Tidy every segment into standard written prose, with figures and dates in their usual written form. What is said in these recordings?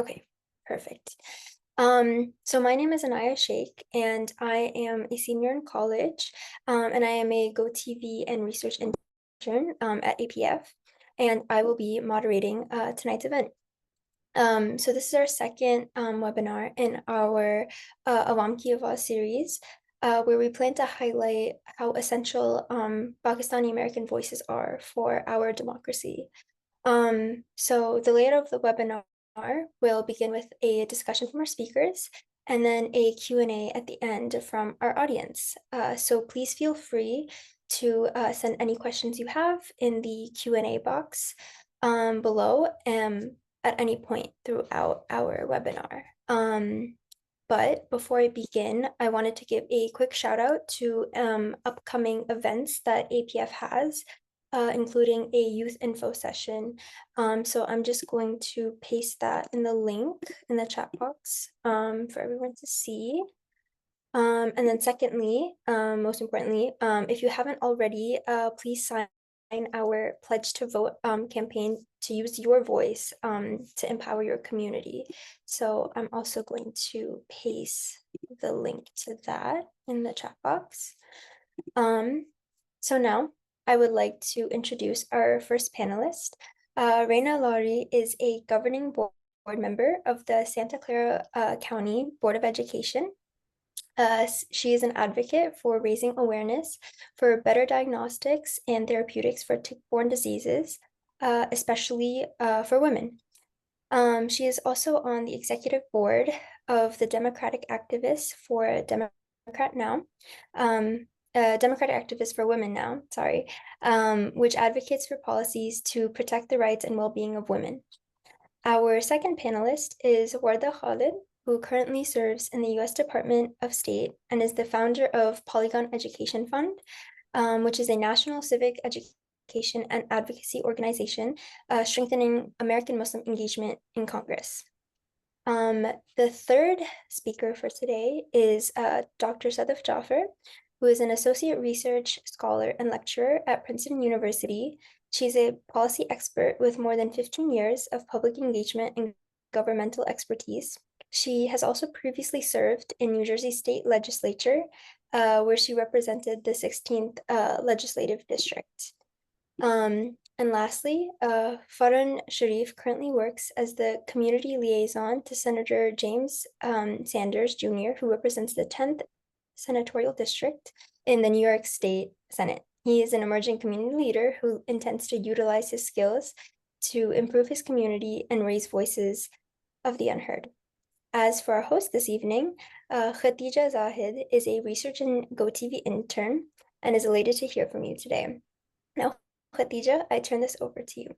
Okay, perfect. So my name is Anaya Sheikh, and I am a senior in college, and I am a GoTV and research intern at APF, and I will be moderating tonight's event. So this is our second webinar in our Awam Ki Awaz series, where we plan to highlight how essential Pakistani American voices are for our democracy. So the layout of the webinar will begin with a discussion from our speakers and then a Q&A at the end from our audience. So please feel free to send any questions you have in the Q&A box below at any point throughout our webinar. But before I begin, I wanted to give a quick shout out to upcoming events that APF has, including a youth info session. So I'm just going to paste that in the link in the chat box for everyone to see. And then secondly, most importantly, if you haven't already, please sign our Pledge to Vote campaign to use your voice to empower your community. So I'm also going to paste the link to that in the chat box. So now I would like to introduce our first panelist. Reina Laurie is a governing board member of the Santa Clara County Board of Education. She is an advocate for raising awareness for better diagnostics and therapeutics for tick-borne diseases, especially for women. She is also on the executive board of the Democratic Activists for Democrat Now, Democratic Activists for Women Now, sorry, which advocates for policies to protect the rights and well-being of women. Our second panelist is Warda Khalid, who currently serves in the U.S. Department of State and is the founder of Polygon Education Fund, which is a national civic education and advocacy organization strengthening American Muslim engagement in Congress. The third speaker for today is Dr. Sadaf Jaffer, who is an associate research scholar and lecturer at Princeton University. She's a policy expert with more than 15 years of public engagement and governmental expertise. She has also previously served in New Jersey State Legislature, where she represented the 16th Legislative District. And lastly, Farhan Sharif currently works as the community liaison to Senator James Sanders Jr., who represents the 10th Senatorial District in the New York State Senate. He is an emerging community leader who intends to utilize his skills to improve his community and raise voices of the unheard. As for our host this evening, Khadijah Zahid is a research and GoTV intern and is elated to hear from you today. Now, Khadijah, I turn this over to you.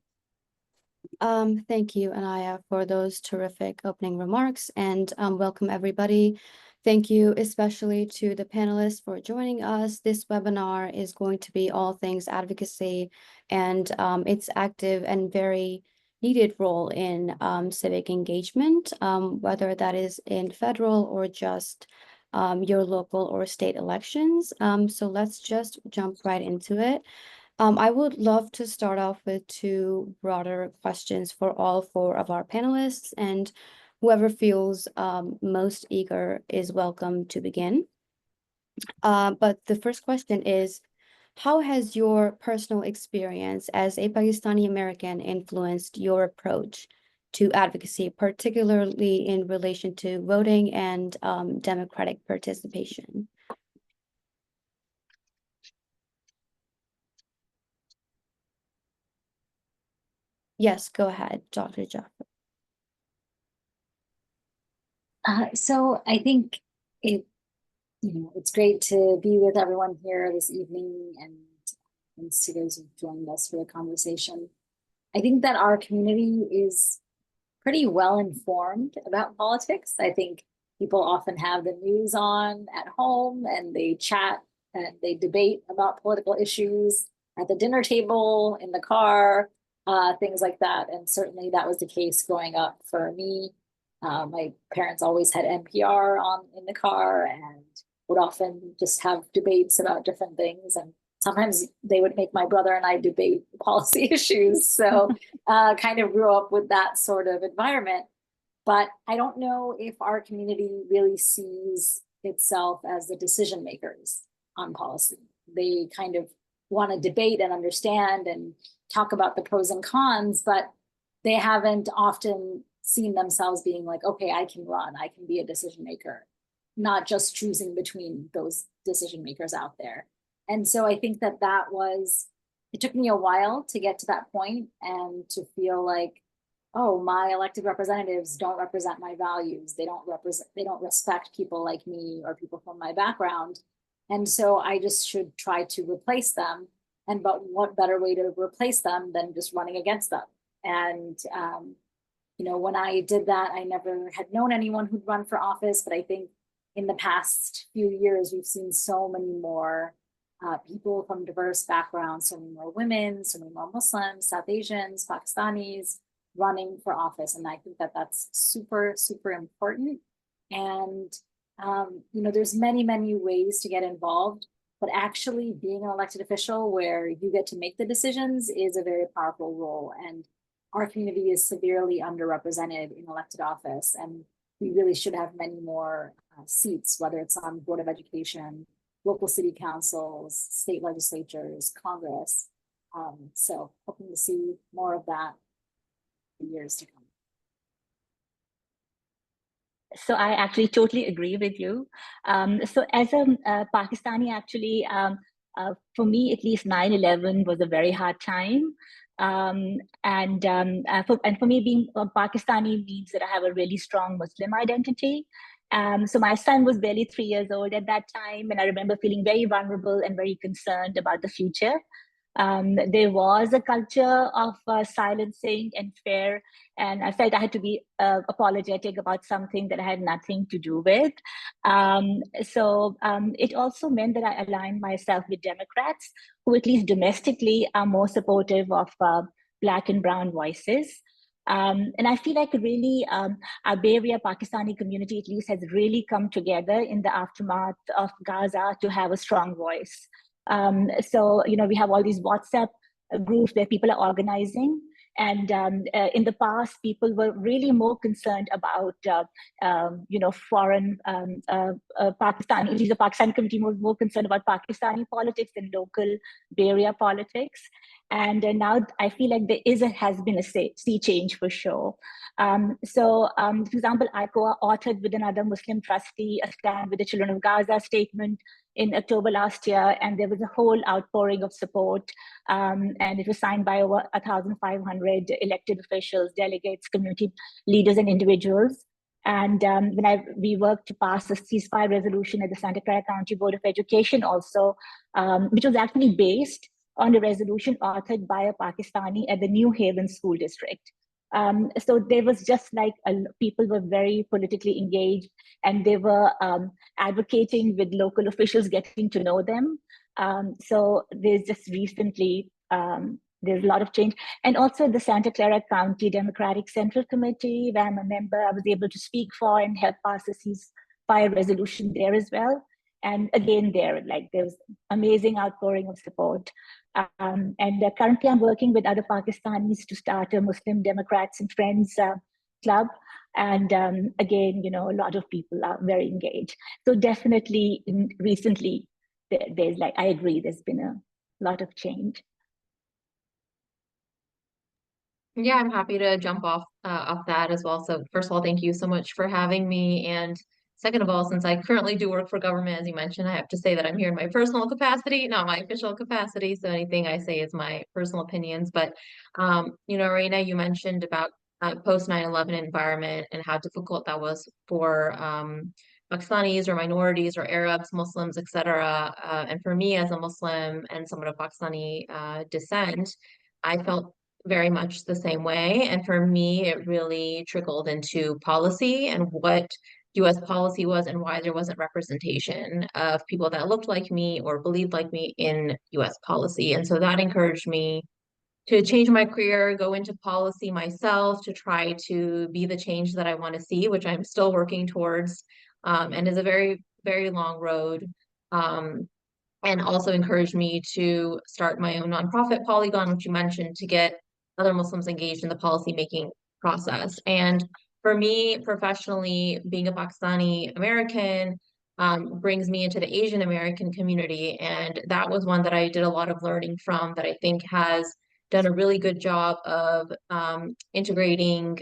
Thank you, Anaya, for those terrific opening remarks, and welcome everybody. Thank you especially to the panelists for joining us. This webinar is going to be all things advocacy and its active and very needed role in civic engagement, whether that is in federal or just your local or state elections. So let's just jump right into it. I would love to start off with two broader questions for all four of our panelists, and whoever feels most eager is welcome to begin. But the first question is, how has your personal experience as a Pakistani American influenced your approach to advocacy, particularly in relation to voting and democratic participation? Yes, go ahead, Dr. Jaffer. So I think it's great to be with everyone here this evening, and thanks to those who've joined us for the conversation. I think that our community is pretty well informed about politics. I think people often have the news on at home and they chat and they debate about political issues at the dinner table, in the car, things like that. And certainly that was the case growing up for me. My parents always had NPR on in the car and would often just have debates about different things. And sometimes they would make my brother and I debate policy issues. So kind of grew up with that sort of environment. But I don't know if our community really sees itself as the decision makers on policy. They kind of want to debate and understand and talk about the pros and cons, but they haven't often seen themselves being like, okay, I can run, I can be a decision maker, not just choosing between those decision makers out there. And so I think that it took me a while to get to that point and to feel like, oh, my elected representatives don't represent my values. They don't respect people like me or people from my background. And so I just should try to replace them. But what better way to replace them than just running against them? And when I did that, I never had known anyone who'd run for office, but I think in the past few years, we've seen so many more people from diverse backgrounds, so many more women, so many more Muslims, South Asians, Pakistanis running for office. And I think that that's super, super important. And, there's many, many ways to get involved, but actually being an elected official where you get to make the decisions is a very powerful role. And our community is severely underrepresented in elected office. And we really should have many more seats, whether it's on Board of Education, local city councils, state legislatures, Congress. So hoping to see more of that in years to come. So I actually totally agree with you. So as a Pakistani, actually, for me, at least 9/11 was a very hard time. For me, being a Pakistani means that I have a really strong Muslim identity. So my son was barely 3 years old at that time, and I remember feeling very vulnerable and very concerned about the future. There was a culture of silencing and fear, and I felt I had to be apologetic about something that I had nothing to do with. It also meant that I aligned myself with Democrats who, at least domestically, are more supportive of Black and brown voices. And I feel like really our Bay Area Pakistani community at least has really come together in the aftermath of Gaza to have a strong voice. We have all these WhatsApp groups where people are organizing. And in the past, people were really more concerned about, foreign Pakistani, at least the Pakistani community was more concerned about Pakistani politics than local Bay Area politics. And now I feel like has been a sea change for sure. For example, I co-authored with another Muslim trustee a Stand with the Children of Gaza statement in October last year, and there was a whole outpouring of support, and it was signed by over 1,500 elected officials, delegates, community leaders, and individuals. And we worked to pass a ceasefire resolution at the Santa Clara County Board of Education also, which was actually based on a resolution authored by a Pakistani at the New Haven School District. So there was just like people were very politically engaged, and they were advocating with local officials, getting to know them. So there's just recently, there's a lot of change. And also the Santa Clara County Democratic Central Committee, where I'm a member, I was able to speak for and help pass a ceasefire resolution there as well. And again, there's amazing outpouring of support. Currently I'm working with other Pakistanis to start a Muslim Democrats and Friends club. And again, a lot of people are very engaged. So definitely recently, I agree, there's been a lot of change. Yeah, I'm happy to jump off that as well. So first of all, thank you so much for having me. And second of all, since I currently do work for government, as you mentioned, I have to say that I'm here in my personal capacity, not my official capacity. So anything I say is my personal opinions. But Reina, you mentioned about post 9/11 environment and how difficult that was for Pakistanis or minorities or Arabs, Muslims, etc. And for me as a Muslim and someone of Pakistani descent, I felt very much the same way. And for me, it really trickled into policy and what US policy was and why there wasn't representation of people that looked like me or believed like me in US policy. And so that encouraged me to change my career, go into policy myself, to try to be the change that I want to see, which I'm still working towards, and is a very, very long road. And also encouraged me to start my own nonprofit, Polygon, which you mentioned, to get other Muslims engaged in the policymaking process. And for me, professionally, being a Pakistani American brings me into the Asian American community. And that was one that I did a lot of learning from that I think has done a really good job of integrating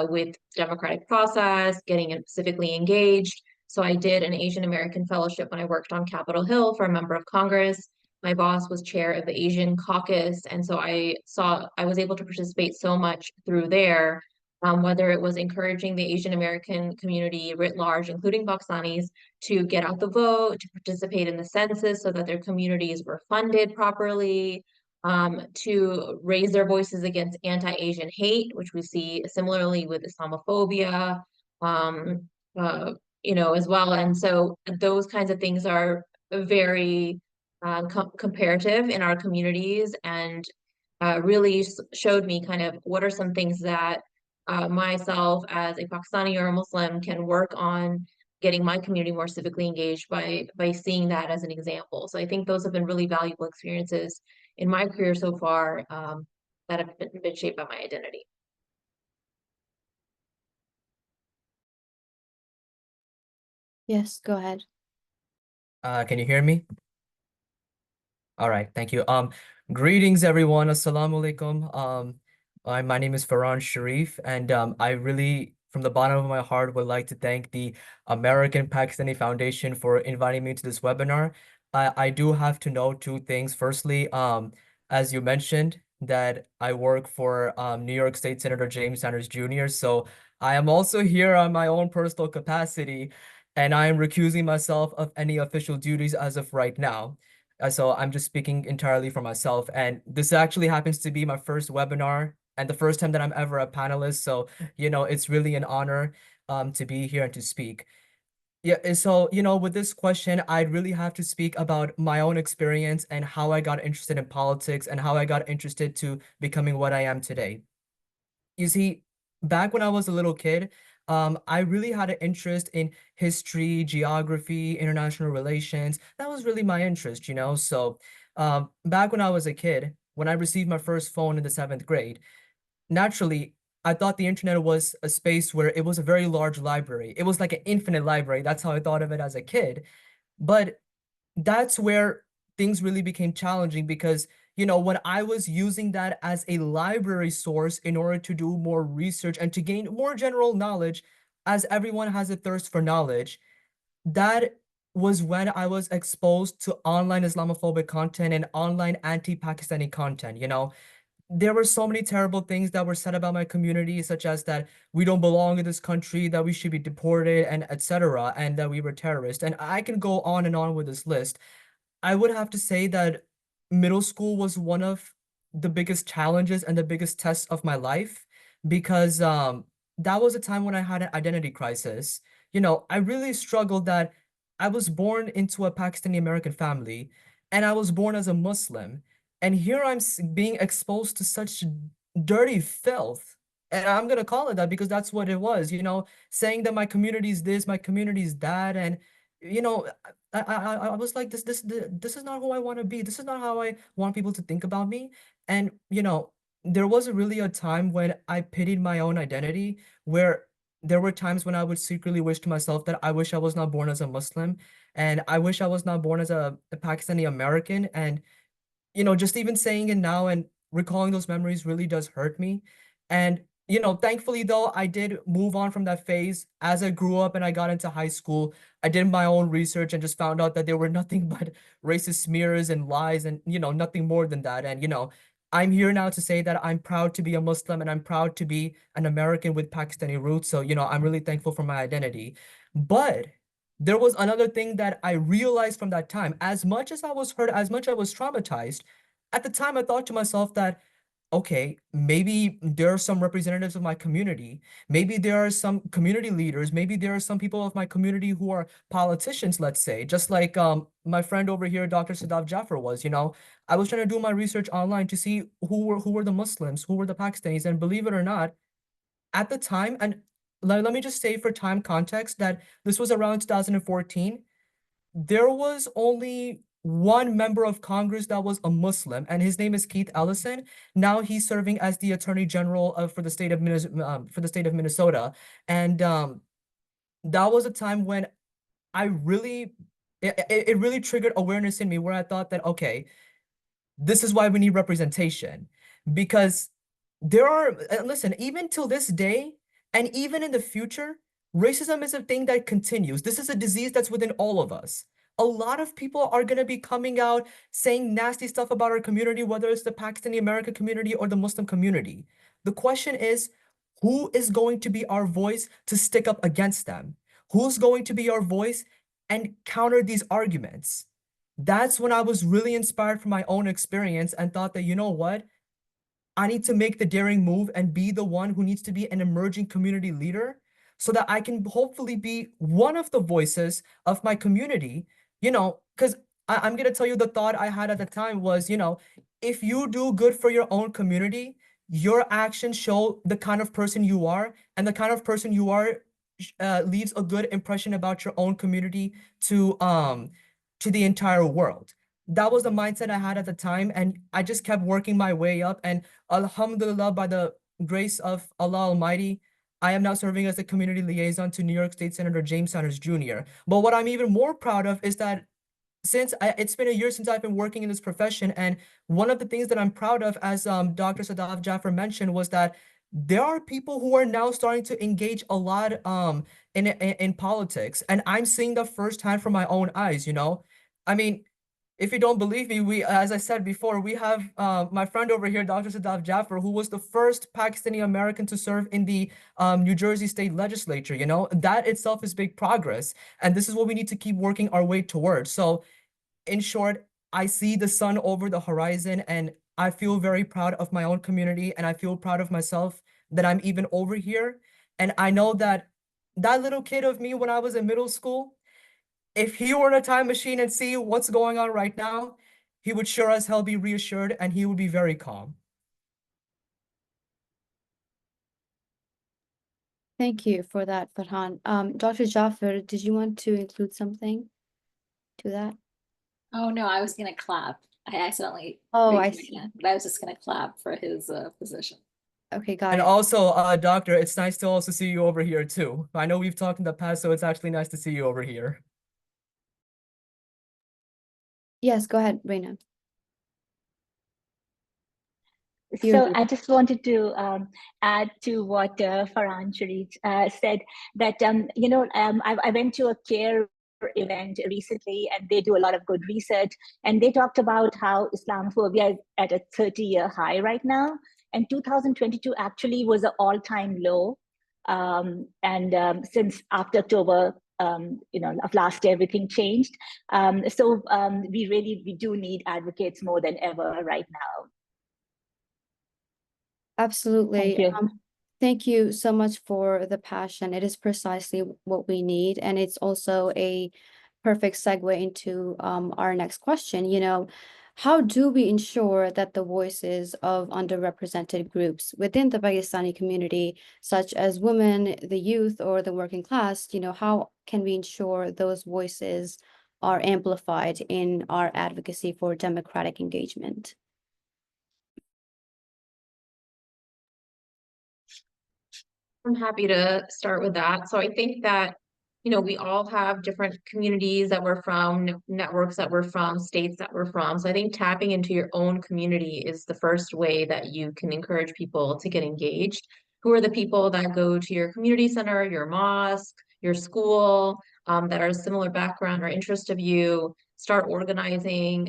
with democratic process, getting it civically engaged. So I did an Asian American fellowship when I worked on Capitol Hill for a member of Congress. My boss was chair of the Asian caucus, and so I was able to participate so much through there, whether it was encouraging the Asian American community writ large, including Pakistanis, to get out the vote, to participate in the census so that their communities were funded properly, to raise their voices against anti-Asian hate, which we see similarly with Islamophobia, um, as well. And so those kinds of things are very comparative in our communities, and really showed me kind of what are some things that myself as a Pakistani or a Muslim can work on getting my community more civically engaged by seeing that as an example. So I think those have been really valuable experiences in my career so far, that have been shaped by my identity. Yes, go ahead. Can you hear me? All right, thank you. Greetings everyone. Assalamu alaikum. My name is Farhan Sharif, and I really, from the bottom of my heart, would like to thank the American Pakistani Foundation for inviting me to this webinar. I do have to know two things. Firstly, as you mentioned, that I work for New York State Senator James Sanders Jr. So I am also here on my own personal capacity, and I am recusing myself of any official duties as of right now. So I'm just speaking entirely for myself. And this actually happens to be my first webinar and the first time that I'm ever a panelist. So, it's really an honor to be here and to speak. Yeah, so, with this question, I'd really have to speak about my own experience and how I got interested in politics and how I got interested to becoming what I am today. You see, back when I was a little kid, I really had an interest in history, geography, international relations. That was really my interest. So, back when I was a kid, when I received my first phone in the 7th grade, naturally, I thought the internet was a space where it was a very large library. It was like an infinite library. That's how I thought of it as a kid. But that's where things really became challenging because, when I was using that as a library source in order to do more research and to gain more general knowledge, as everyone has a thirst for knowledge, that was when I was exposed to online Islamophobic content and online anti-Pakistani content. There were so many terrible things that were said about my community, such as that we don't belong in this country, that we should be deported, and etc., and that we were terrorists. And I can go on and on with this list. I would have to say that middle school was one of the biggest challenges and the biggest tests of my life because that was a time when I had an identity crisis. I really struggled that I was born into a Pakistani American family and I was born as a Muslim. And here I'm being exposed to such dirty filth. And I'm gonna call it that because that's what it was, saying that my community is this, my community is that, and you know, I was like, this is not who I want to be. This is not how I want people to think about me. And there was really a time when I pitied my own identity, where there were times when I would secretly wish to myself that I wish I was not born as a Muslim, and I wish I was not born as a Pakistani American. And just even saying it now and recalling those memories really does hurt me. And, thankfully, though, I did move on from that phase as I grew up and I got into high school. I did my own research and just found out that there were nothing but racist smears and lies and, nothing more than that. And, I'm here now to say that I'm proud to be a Muslim and I'm proud to be an American with Pakistani roots. So, I'm really thankful for my identity. But there was another thing that I realized from that time. As much as I was hurt, as much I was traumatized, at the time I thought to myself that, okay, maybe there are some representatives of my community. Maybe there are some community leaders. Maybe there are some people of my community who are politicians, let's say, just like my friend over here, Dr. Sadaf Jaffer was. I was trying to do my research online to see who were the Muslims, who were the Pakistanis, and believe it or not, at the time, and let me just say for time context that this was around 2014, there was only one member of Congress that was a Muslim, and his name is Keith Ellison. Now he's serving as the Attorney General for the state of Minnesota. And that was a time when I really, it really triggered awareness in me, where I thought that, okay, this is why we need representation. Because there are, listen, even till this day, and even in the future, racism is a thing that continues. This is a disease that's within all of us. A lot of people are going to be coming out saying nasty stuff about our community, whether it's the Pakistani American community or the Muslim community. The question is, who is going to be our voice to stick up against them? Who's going to be our voice and counter these arguments? That's when I was really inspired from my own experience and thought that, you know what? I need to make the daring move and be the one who needs to be an emerging community leader, so that I can hopefully be one of the voices of my community, because I'm going to tell you, the thought I had at the time was, if you do good for your own community, your actions show the kind of person you are, and the kind of person you are leaves a good impression about your own community to the entire world. That was the mindset I had at the time, and I just kept working my way up. And Alhamdulillah, by the grace of Allah Almighty, I am now serving as a community liaison to New York State Senator James Sanders Jr. But what I'm even more proud of is that it's been a year since I've been working in this profession, and one of the things that I'm proud of, as Dr. Sadaf Jaffer mentioned, was that there are people who are now starting to engage a lot in politics, and I'm seeing that firsthand from my own eyes. I mean, if you don't believe me, as I said before, we have my friend over here, Dr. Sadaf Jaffer, who was the first Pakistani American to serve in the New Jersey State Legislature. That itself is big progress, and this is what we need to keep working our way towards. So, in short, I see the sun over the horizon, and I feel very proud of my own community, and I feel proud of myself that I'm even over here. And I know that that little kid of me when I was in middle school, if he were in a time machine and see what's going on right now, he would sure as hell be reassured, and he would be very calm. Thank you for that, Farhan. Dr. Jaffer, did you want to include something to that? Oh, no, I was gonna clap. I accidentally Oh, I raised my see. hand, but I was just gonna clap for his position. Okay, got And it. also, Doctor, it's nice to also see you over here too. I know we've talked in the past, so it's actually nice to see you over here. Yes, go ahead, Reina. So I just wanted to add to what Farhan Sharif said, that, I went to a CARE event recently, and they do a lot of good research, and they talked about how Islamophobia is at a 30-year high right now, and 2022 actually was an all-time low. Since after October, of last year, everything changed. We do need advocates more than ever right now. Absolutely. Thank you. Thank you so much for the passion. It is precisely what we need, and it's also a perfect segue into our next question. How do we ensure that the voices of underrepresented groups within the Pakistani community, such as women, the youth, or the working class, how can we ensure those voices are amplified in our advocacy for democratic engagement? I'm happy to start with that. So I think that, we all have different communities that we're from, networks that we're from, states that we're from. So I think tapping into your own community is the first way that you can encourage people to get engaged. Who are the people that go to your community center, your mosque, your school, that are a similar background or interest of you? Start organizing.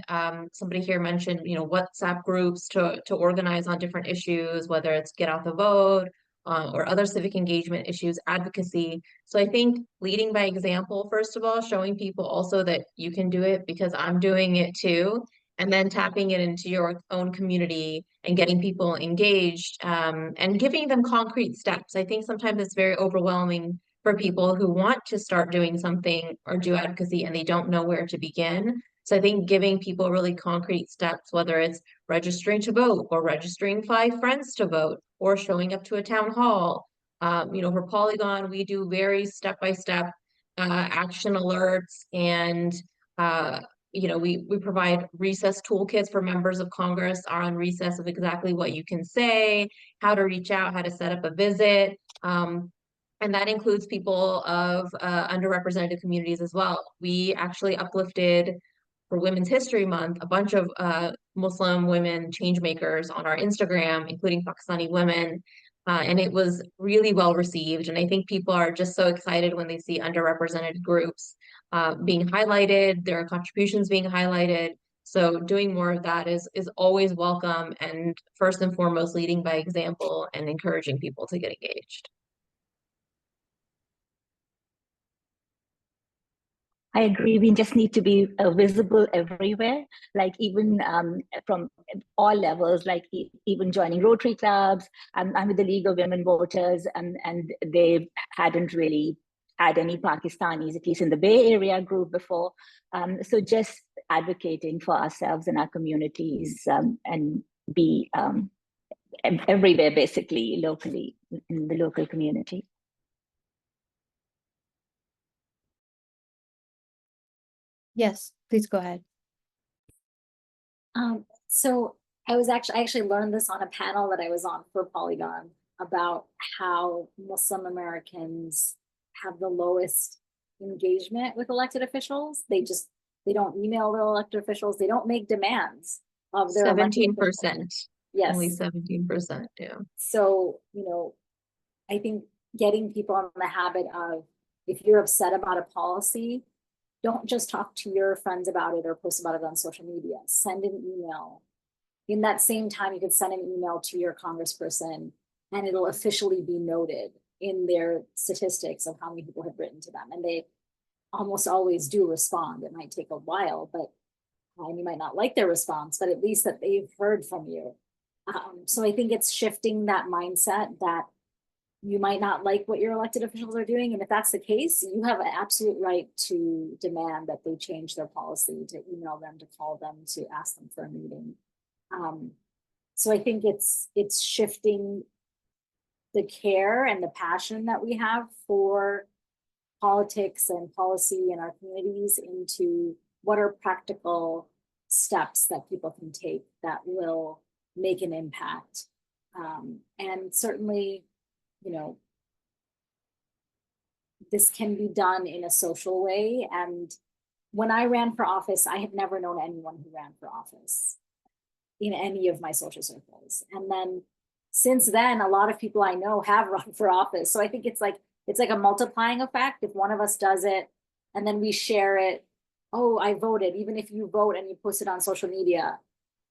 Somebody here mentioned, WhatsApp groups to organize on different issues, whether it's get out the vote, or other civic engagement issues, advocacy. So I think leading by example, first of all, showing people also that you can do it because I'm doing it too, and then tapping it into your own community and getting people engaged, and giving them concrete steps. I think sometimes it's very overwhelming for people who want to start doing something or do advocacy and they don't know where to begin. So I think giving people really concrete steps, whether it's registering to vote or registering 5 friends to vote or showing up to a town hall. For Polygon, we do very step-by-step action alerts and we provide recess toolkits for members of Congress are on recess of exactly what you can say, how to reach out, how to set up a visit. And that includes people of underrepresented communities as well. We actually uplifted for Women's History Month a bunch of Muslim women change makers on our Instagram, including Pakistani women. And it was really well received. And I think people are just so excited when they see underrepresented groups being highlighted, their contributions being highlighted. So doing more of that is always welcome, and first and foremost, leading by example and encouraging people to get engaged. I agree. We just need to be visible everywhere, like even from all levels, like even joining Rotary clubs. I'm with the League of Women Voters, and they hadn't really had any Pakistanis, at least in the Bay Area group before. So just advocating for ourselves and our communities, and be everywhere, basically, locally, in the local community. Yes, please go ahead. So I actually learned this on a panel that I was on for Polygon about how Muslim Americans have the lowest engagement with elected officials. They don't email their elected officials. They don't make demands of their 17%. Yes. Only 17%, yeah. So, I think getting people in the habit of, if you're upset about a policy, don't just talk to your friends about it or post about it on social media. Send an email. In that same time, you could send an email to your congressperson, and it'll officially be noted in their statistics of how many people have written to them. And they almost always do respond. It might take a while, and you might not like their response, but at least that they've heard from you. So I think it's shifting that mindset that you might not like what your elected officials are doing. And if that's the case, you have an absolute right to demand that they change their policy, to email them, to call them, to ask them for a meeting. So I think it's shifting the care and the passion that we have for politics and policy in our communities into what are practical steps that people can take that will make an impact. And certainly, this can be done in a social way. And when I ran for office, I had never known anyone who ran for office in any of my social circles. And then since then, a lot of people I know have run for office. So I think it's like a multiplying effect. If one of us does it and then we share it, oh, I voted, even if you vote and you post it on social media,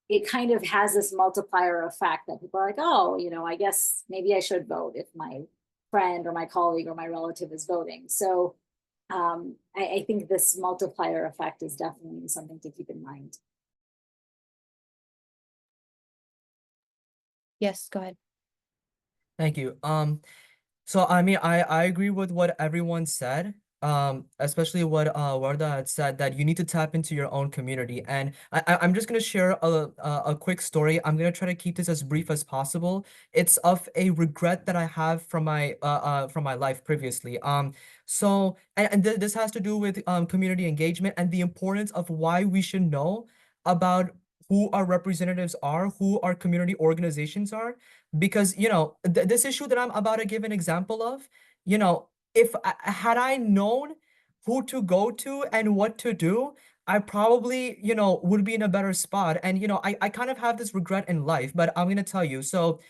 it kind of has this multiplier effect that people are like, oh, I guess maybe I should vote if my friend or my colleague or my relative is voting. So I think this multiplier effect is definitely something to keep in mind. Yes, go ahead. Thank you. So I mean, I agree with what everyone said. Especially what Warda had said, that you need to tap into your own community. And I'm just gonna share a quick story. I'm gonna try to keep this as brief as possible. It's of a regret that I have from my life previously. So this has to do with community engagement and the importance of why we should know about who our representatives are, who our community organizations are, because this issue that I'm about to give an example of, if had I known who to go to and what to do, I probably, would be in a better spot. And, I kind of have this regret in life, but I'm going to tell you. So,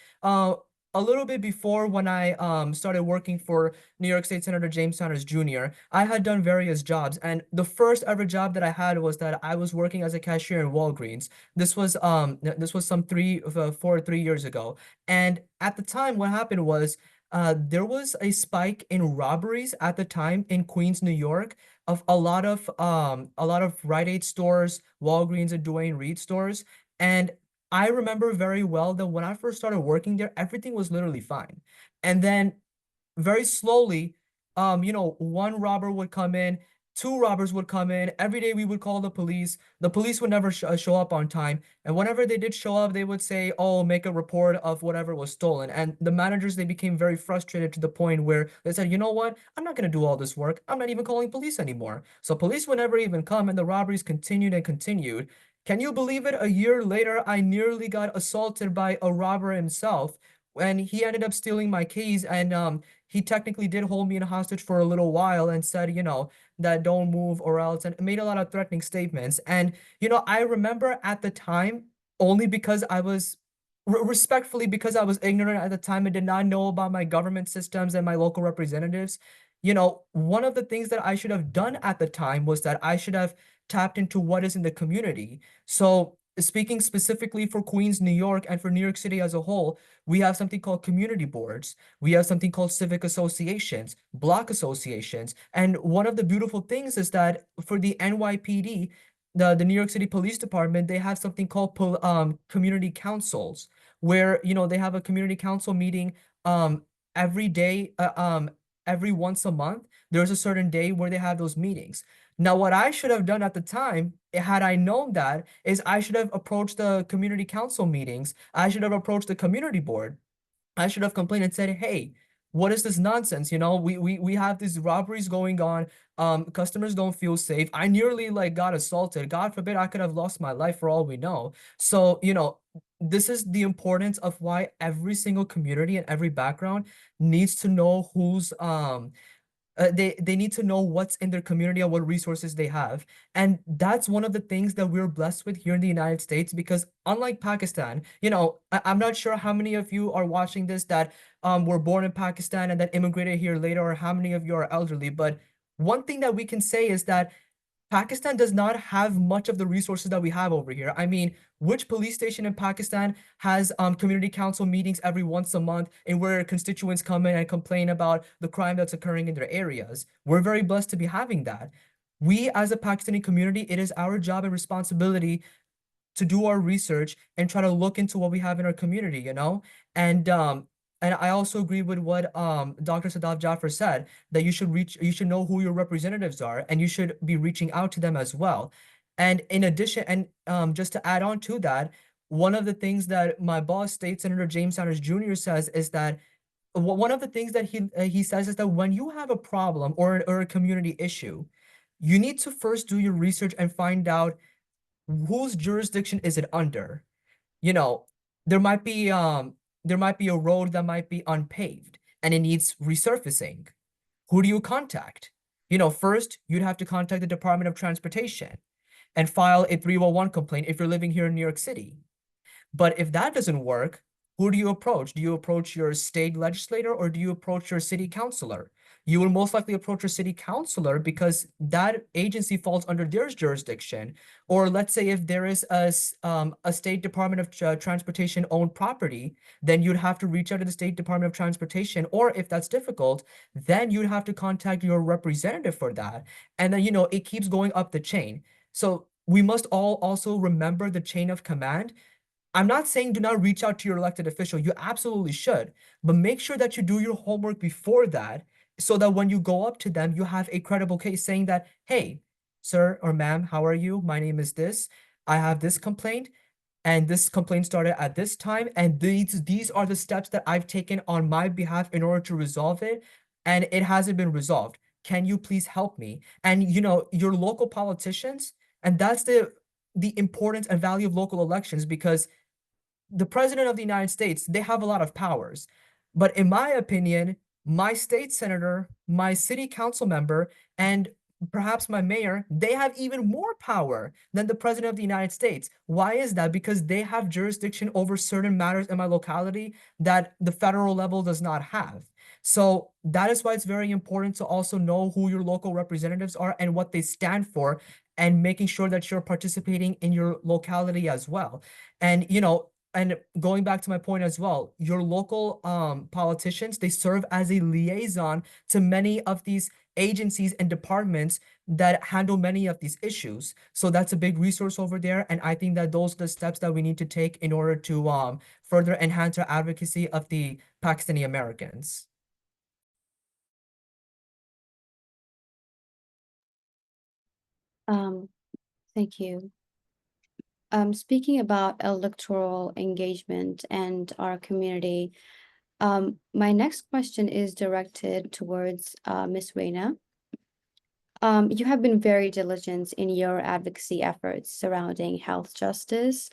a little bit before, when I started working for New York State Senator James Sanders Jr., I had done various jobs. And the first ever job that I had was that I was working as a cashier in Walgreens. This was some 3 years ago. And at the time, what happened was, there was a spike in robberies at the time in Queens, New York, of a lot of Rite Aid stores, Walgreens, and Duane Reade stores. And I remember very well that when I first started working there, everything was literally fine. And then very slowly, one robber would come in, two robbers would come in. Every day we would call the police. The police would never show up on time. And whenever they did show up, they would say, oh, make a report of whatever was stolen. And the managers, they became very frustrated to the point where they said, you know what? I'm not going to do all this work. I'm not even calling police anymore. So police would never even come, and the robberies continued and continued. Can you believe it? A year later, I nearly got assaulted by a robber himself, and he ended up stealing my keys. And he technically did hold me in hostage for a little while and said, you know, that don't move or else, and made a lot of threatening statements. And, you know, I remember at the time, only because I was respectfully, because I was ignorant at the time and did not know about my government systems and my local representatives. You know, one of the things that I should have done at the time was that I should have tapped into what is in the community. So speaking specifically for Queens, New York, and for New York City as a whole, we have something called community boards. We have something called civic associations, block associations. And one of the beautiful things is that for the NYPD, the New York City Police Department, they have something called community councils, where, you know, they have a community council meeting every day, every once a month. There's a certain day where they have those meetings. Now, what I should have done at the time, had I known that, is I should have approached the community council meetings. I should have approached the community board. I should have complained and said, hey, what is this nonsense? You know, we have these robberies going on. Customers don't feel safe. I nearly like got assaulted. God forbid, I could have lost my life for all we know. So, you know, this is the importance of why every single community and every background needs to know who's they need to know what's in their community and what resources they have. And that's one of the things that we're blessed with here in the United States, because unlike Pakistan, you know, I'm not sure how many of you are watching this that were born in Pakistan and then immigrated here later, or how many of you are elderly. But one thing that we can say is that Pakistan does not have much of the resources that we have over here. I mean, which police station in Pakistan has community council meetings every once a month, and where constituents come in and complain about the crime that's occurring in their areas? We're very blessed to be having that. We, as a Pakistani community, it is our job and responsibility to do our research and try to look into what we have in our community, you know? And I also agree with what Dr. Sadaf Jaffer said, that you should know who your representatives are, and you should be reaching out to them as well. And in addition, and just to add on to that, one of the things that my boss, State Senator James Sanders Jr. says is that one of the things that he says is that when you have a problem or a community issue, you need to first do your research and find out whose jurisdiction is it under. You know, there might be a road that might be unpaved and it needs resurfacing. Who do you contact? You know, first you'd have to contact the Department of Transportation and file a 311 complaint if you're living here in New York City. But if that doesn't work, who do you approach? Do you approach your state legislator, or do you approach your city councilor? You will most likely approach your city councilor because that agency falls under their jurisdiction. Or let's say if there is a State Department of Transportation owned property, then you'd have to reach out to the State Department of Transportation. Or if that's difficult, then you'd have to contact your representative for that. And then, you know, it keeps going up the chain. So we must all also remember the chain of command. I'm not saying do not reach out to your elected official. You absolutely should, but make sure that you do your homework before that, so that when you go up to them, you have a credible case saying that, hey, sir or ma'am, how are you? My name is this. I have this complaint, and this complaint started at this time, and these are the steps that I've taken on my behalf in order to resolve it, and it hasn't been resolved. Can you please help me? And you know, your local politicians, and that's the importance and value of local elections, because the president of the United States, they have a lot of powers. But in my opinion, my state senator, my city council member, and perhaps my mayor, they have even more power than the president of the United States. Why is that? Because they have jurisdiction over certain matters in my locality that the federal level does not have. So that is why it's very important to also know who your local representatives are and what they stand for, and making sure that you're participating in your locality as well. And, you know, and going back to my point as well, your local politicians, they serve as a liaison to many of these agencies and departments that handle many of these issues. So that's a big resource over there. And I think that those are the steps that we need to take in order to further enhance our advocacy of the Pakistani Americans. Thank you. Speaking about electoral engagement and our community, my next question is directed towards Ms. Reina. You have been very diligent in your advocacy efforts surrounding health justice.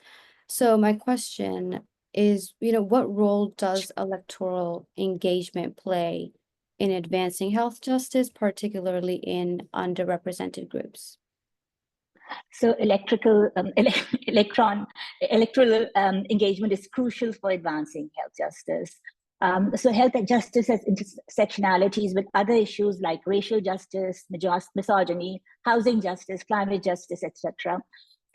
So my question is, what role does electoral engagement play in advancing health justice, particularly in underrepresented groups? So electoral engagement is crucial for advancing health justice. So health justice has intersectionalities with other issues like racial justice, misogyny, housing justice, climate justice, etc.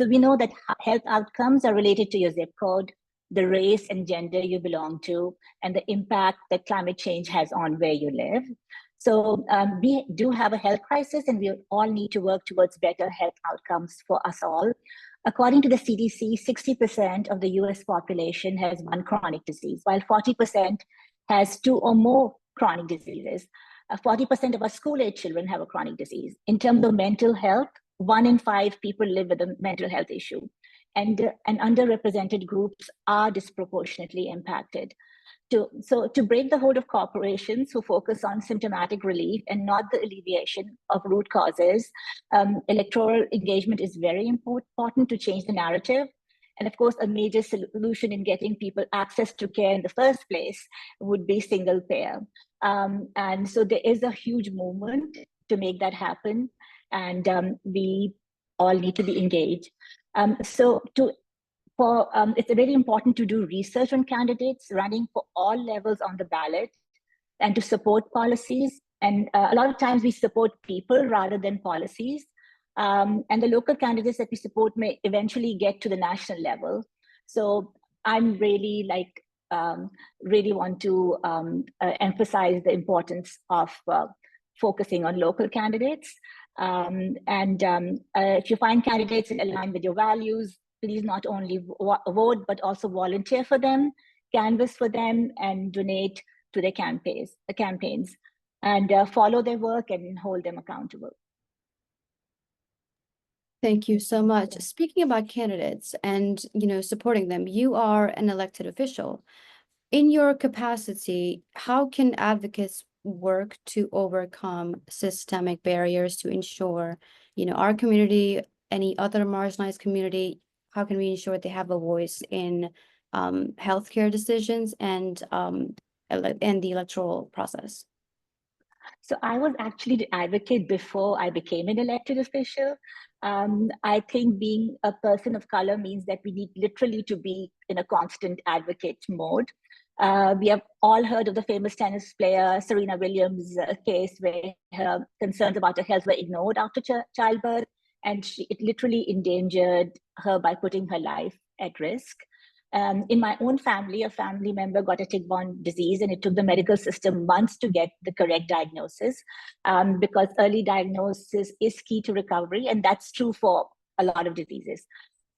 So we know that health outcomes are related to your zip code, the race and gender you belong to, and the impact that climate change has on where you live. So we do have a health crisis, and we all need to work towards better health outcomes for us all. According to the CDC, 60% of the US population has one chronic disease, while 40% has two or more chronic diseases. 40% of our school-age children have a chronic disease. In terms of mental health, 1 in 5 people live with a mental health issue, and underrepresented groups are disproportionately impacted. To break the hold of corporations who focus on symptomatic relief and not the alleviation of root causes, electoral engagement is very important to change the narrative. And of course, a major solution in getting people access to care in the first place would be single payer. And so there is a huge movement to make that happen, and we all need to be engaged. It's very important to do research on candidates running for all levels on the ballot and to support policies. And a lot of times we support people rather than policies. And the local candidates that we support may eventually get to the national level. So I'm really really want to emphasize the importance of focusing on local candidates. If you find candidates in line with your values, please not only vote, but also volunteer for them, canvass for them, and donate to their campaigns, and follow their work and hold them accountable. Thank you so much. Speaking about candidates and, supporting them, you are an elected official. In your capacity, how can advocates work to overcome systemic barriers to ensure, our community, any other marginalized community, how can we ensure they have a voice in healthcare decisions and the electoral process? So I was actually the advocate before I became an elected official. I think being a person of color means that we need literally to be in a constant advocate mode. We have all heard of the famous tennis player Serena Williams' case where her concerns about her health were ignored after childbirth, and it literally endangered her by putting her life at risk. In my own family, a family member got a tick-borne disease, and it took the medical system months to get the correct diagnosis, because early diagnosis is key to recovery, and that's true for a lot of diseases.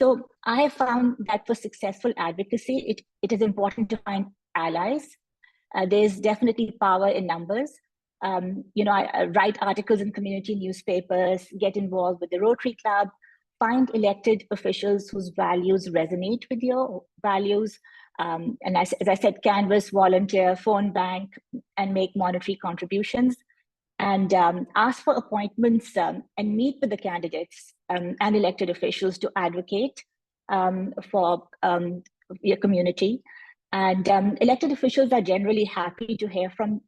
So I have found that for successful advocacy, it is important to find allies. There's definitely power in numbers. I write articles in community newspapers, get involved with the Rotary Club, find elected officials whose values resonate with your values. And as I said, canvass, volunteer, phone bank, and make monetary contributions. And ask for appointments and meet with the candidates and elected officials to advocate for your community. And elected officials are generally happy to hear from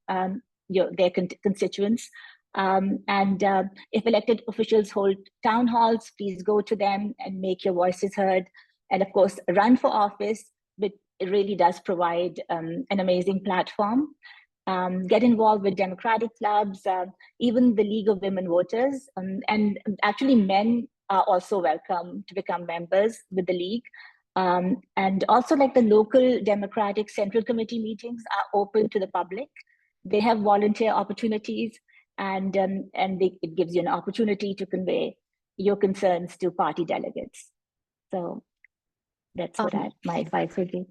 their constituents. If elected officials hold town halls, please go to them and make your voices heard. And of course, run for office, but it really does provide an amazing platform. Get involved with democratic clubs, even the League of Women Voters. And actually men are also welcome to become members with the League. And also the local Democratic Central Committee meetings are open to the public. They have volunteer opportunities, and it gives you an opportunity to convey your concerns to party delegates. So that's what my advice would be.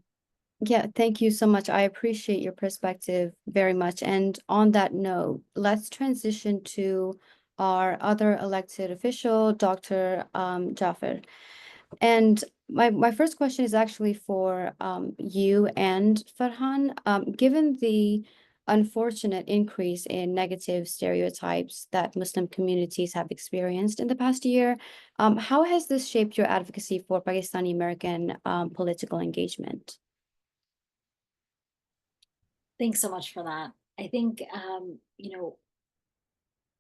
Yeah, thank you so much. I appreciate your perspective very much. And on that note, let's transition to our other elected official, Dr. Jaffer. And my first question is actually for you and Farhan. Given the unfortunate increase in negative stereotypes that Muslim communities have experienced in the past year, how has this shaped your advocacy for Pakistani American political engagement? Thanks so much for that. I think,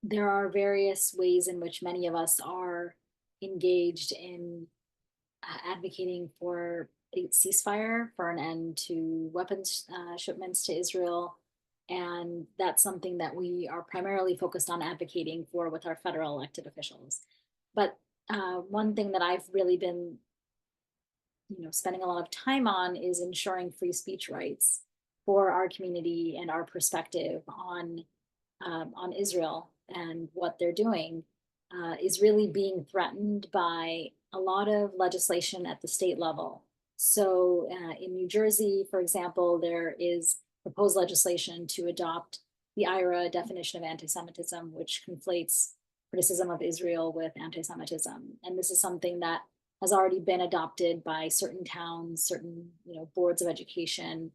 there are various ways in which many of us are engaged in advocating for a ceasefire, for an end to weapons shipments to Israel. And that's something that we are primarily focused on advocating for with our federal elected officials. But one thing that I've really been spending a lot of time on is ensuring free speech rights for our community and our perspective on Israel and what they're doing is really being threatened by a lot of legislation at the state level. So in New Jersey, for example, there is proposed legislation to adopt the IRA definition of anti-Semitism, which conflates criticism of Israel with anti-Semitism. And this is something that has already been adopted by certain towns, certain boards of education.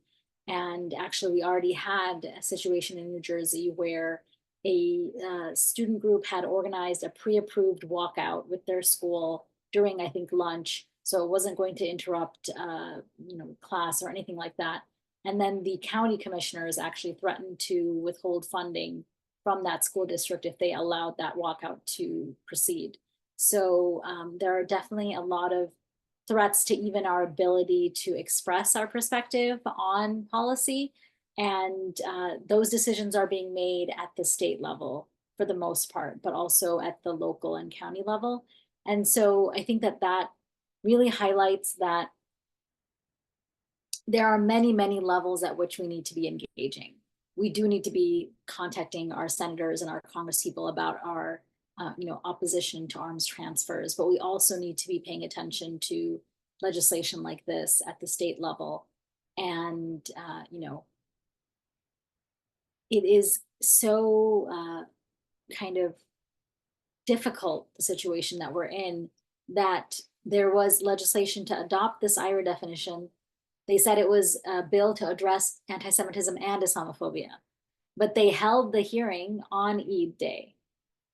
And actually, we already had a situation in New Jersey where a student group had organized a pre-approved walkout with their school during, I think, lunch. So it wasn't going to interrupt, class or anything like that. And then the county commissioners actually threatened to withhold funding from that school district if they allowed that walkout to proceed. So there are definitely a lot of threats to even our ability to express our perspective on policy. And those decisions are being made at the state level for the most part, but also at the local and county level. And so I think that that really highlights that there are many, many levels at which we need to be engaging. We do need to be contacting our senators and our congresspeople about our opposition to arms transfers, but we also need to be paying attention to legislation like this at the state level. And, it is so kind of difficult, the situation that we're in, that there was legislation to adopt this IRA definition. They said it was a bill to address anti-Semitism and Islamophobia, but they held the hearing on Eid Day.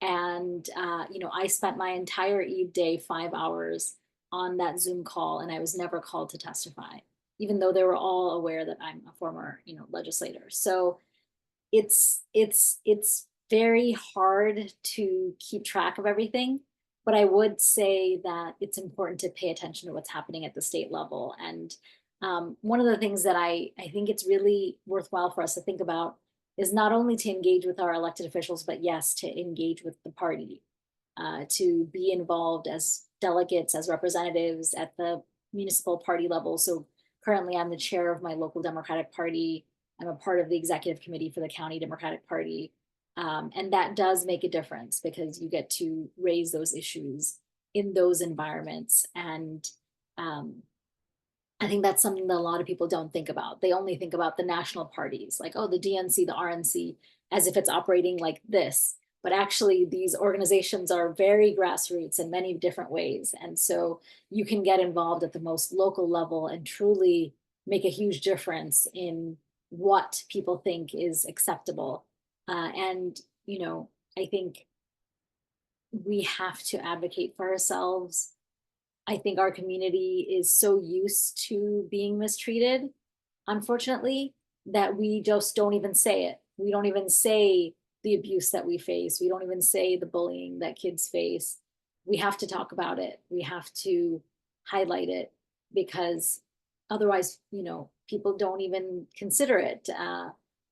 And, I spent my entire Eid Day 5 hours on that Zoom call, and I was never called to testify, even though they were all aware that I'm a former, legislator. So it's very hard to keep track of everything, but I would say that it's important to pay attention to what's happening at the state level. And one of the things that I think it's really worthwhile for us to think about is not only to engage with our elected officials, but yes, to engage with the party, to be involved as delegates, as representatives at the municipal party level. So currently I'm the chair of my local Democratic Party. I'm a part of the executive committee for the county Democratic Party. And that does make a difference because you get to raise those issues in those environments. And I think that's something that a lot of people don't think about. They only think about the national parties, like, oh, the DNC, the RNC, as if it's operating like this. But actually, these organizations are very grassroots in many different ways. And so you can get involved at the most local level and truly make a huge difference in what people think is acceptable. And, I think we have to advocate for ourselves. I think our community is so used to being mistreated, unfortunately, that we just don't even say it. We don't even say the abuse that we face. We don't even say the bullying that kids face. We have to talk about it. We have to highlight it because otherwise, people don't even consider it.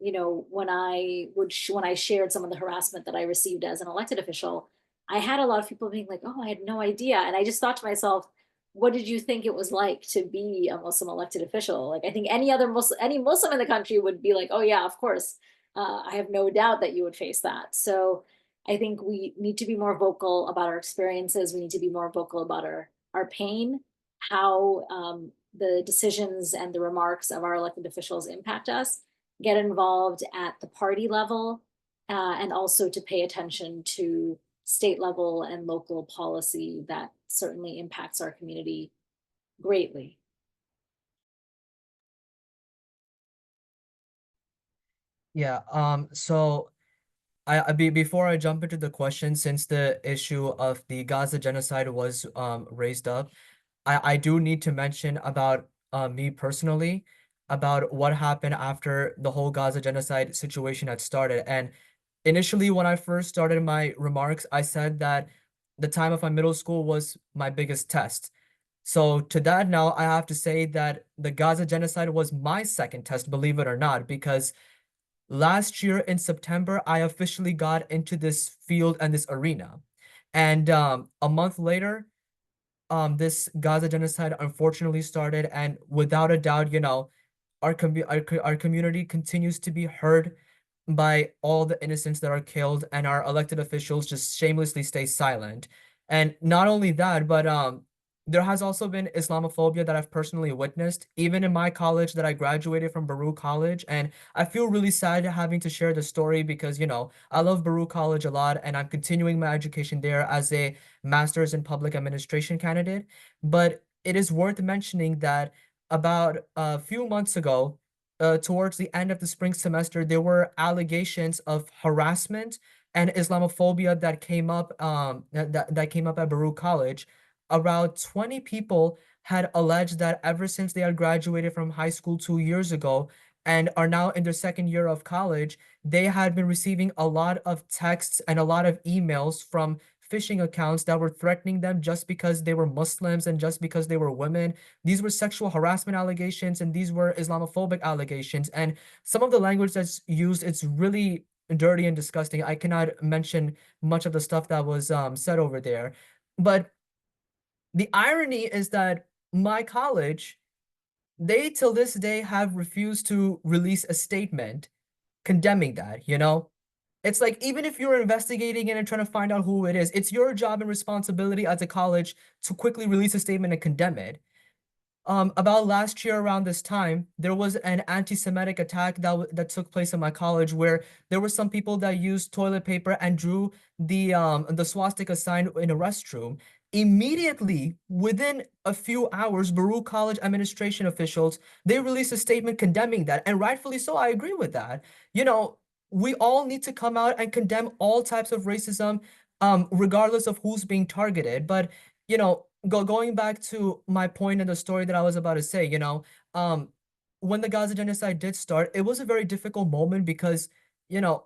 When I shared some of the harassment that I received as an elected official, I had a lot of people being like, oh, I had no idea. And I just thought to myself, what did you think it was like to be a Muslim elected official? Like, I think any Muslim in the country would be like, oh yeah, of course. I have no doubt that you would face that. So I think we need to be more vocal about our experiences. We need to be more vocal about our pain, how the decisions and the remarks of our elected officials impact us, get involved at the party level, and also to pay attention to state level and local policy that certainly impacts our community greatly. Yeah, so before I jump into the question, since the issue of the Gaza genocide was raised up, I do need to mention about me personally, about what happened after the whole Gaza genocide situation had started. And initially, when I first started my remarks, I said that the time of my middle school was my biggest test. So to that now, I have to say that the Gaza genocide was my second test, believe it or not, because last year in September, I officially got into this field and this arena. And a month later, this Gaza genocide unfortunately started, and without a doubt, our community continues to be hurt by all the innocents that are killed, and our elected officials just shamelessly stay silent. And not only that, but there has also been Islamophobia that I've personally witnessed, even in my college that I graduated from Baruch College. And I feel really sad having to share the story because, I love Baruch College a lot, and I'm continuing my education there as a master's in public administration candidate. But it is worth mentioning that about a few months ago, towards the end of the spring semester, there were allegations of harassment and Islamophobia that came up that came up at Baruch College. Around 20 people had alleged that ever since they had graduated from high school 2 years ago and are now in their second year of college, they had been receiving a lot of texts and a lot of emails from phishing accounts that were threatening them just because they were Muslims and just because they were women. These were sexual harassment allegations and these were Islamophobic allegations. And some of the language that's used, it's really dirty and disgusting. I cannot mention much of the stuff that was said over there. But the irony is that my college, they till this day have refused to release a statement condemning that. It's like, even if you're investigating it and trying to find out who it is, it's your job and responsibility as a college to quickly release a statement and condemn it. About last year around this time, there was an anti-Semitic attack that took place in my college where there were some people that used toilet paper and drew the swastika sign in a restroom. Immediately, within a few hours, Baruch College administration officials, they released a statement condemning that, and rightfully so. I agree with that. We all need to come out and condemn all types of racism, regardless of who's being targeted. But going back to my point in the story that I was about to say, when the Gaza genocide did start, it was a very difficult moment because, you know,